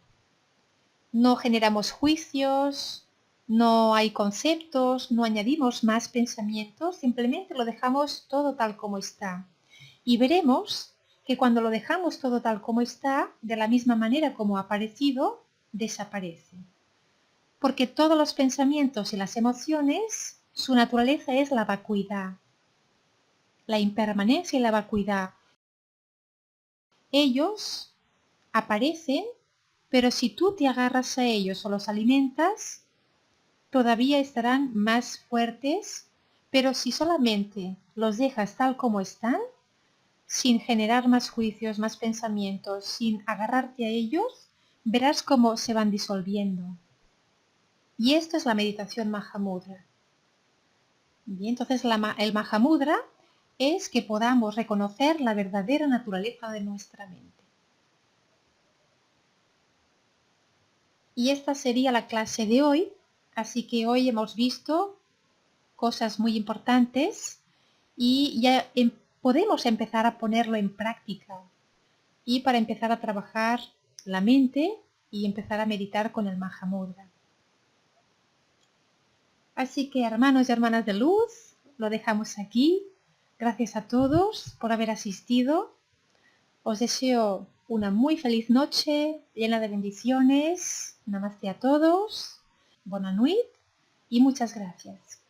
No generamos juicios, no hay conceptos, no añadimos más pensamientos, simplemente lo dejamos todo tal como está. Y veremos que cuando lo dejamos todo tal como está, de la misma manera como ha aparecido, desaparece. Porque todos los pensamientos y las emociones, su naturaleza es la vacuidad, la impermanencia y la vacuidad. Ellos aparecen, pero si tú te agarras a ellos o los alimentas, todavía estarán más fuertes, pero si solamente los dejas tal como están, sin generar más juicios, más pensamientos, sin agarrarte a ellos, verás cómo se van disolviendo. Y esto es la meditación Mahamudra. Bien, entonces el Mahamudra es que podamos reconocer la verdadera naturaleza de nuestra mente. Y esta sería la clase de hoy, así que hoy hemos visto cosas muy importantes y ya podemos empezar a ponerlo en práctica y para empezar a trabajar la mente y empezar a meditar con el Mahamudra. Así que hermanos y hermanas de luz, lo dejamos aquí. Gracias a todos por haber asistido. Os deseo una muy feliz noche llena de bendiciones. Namaste a todos. Buena nuit y muchas gracias.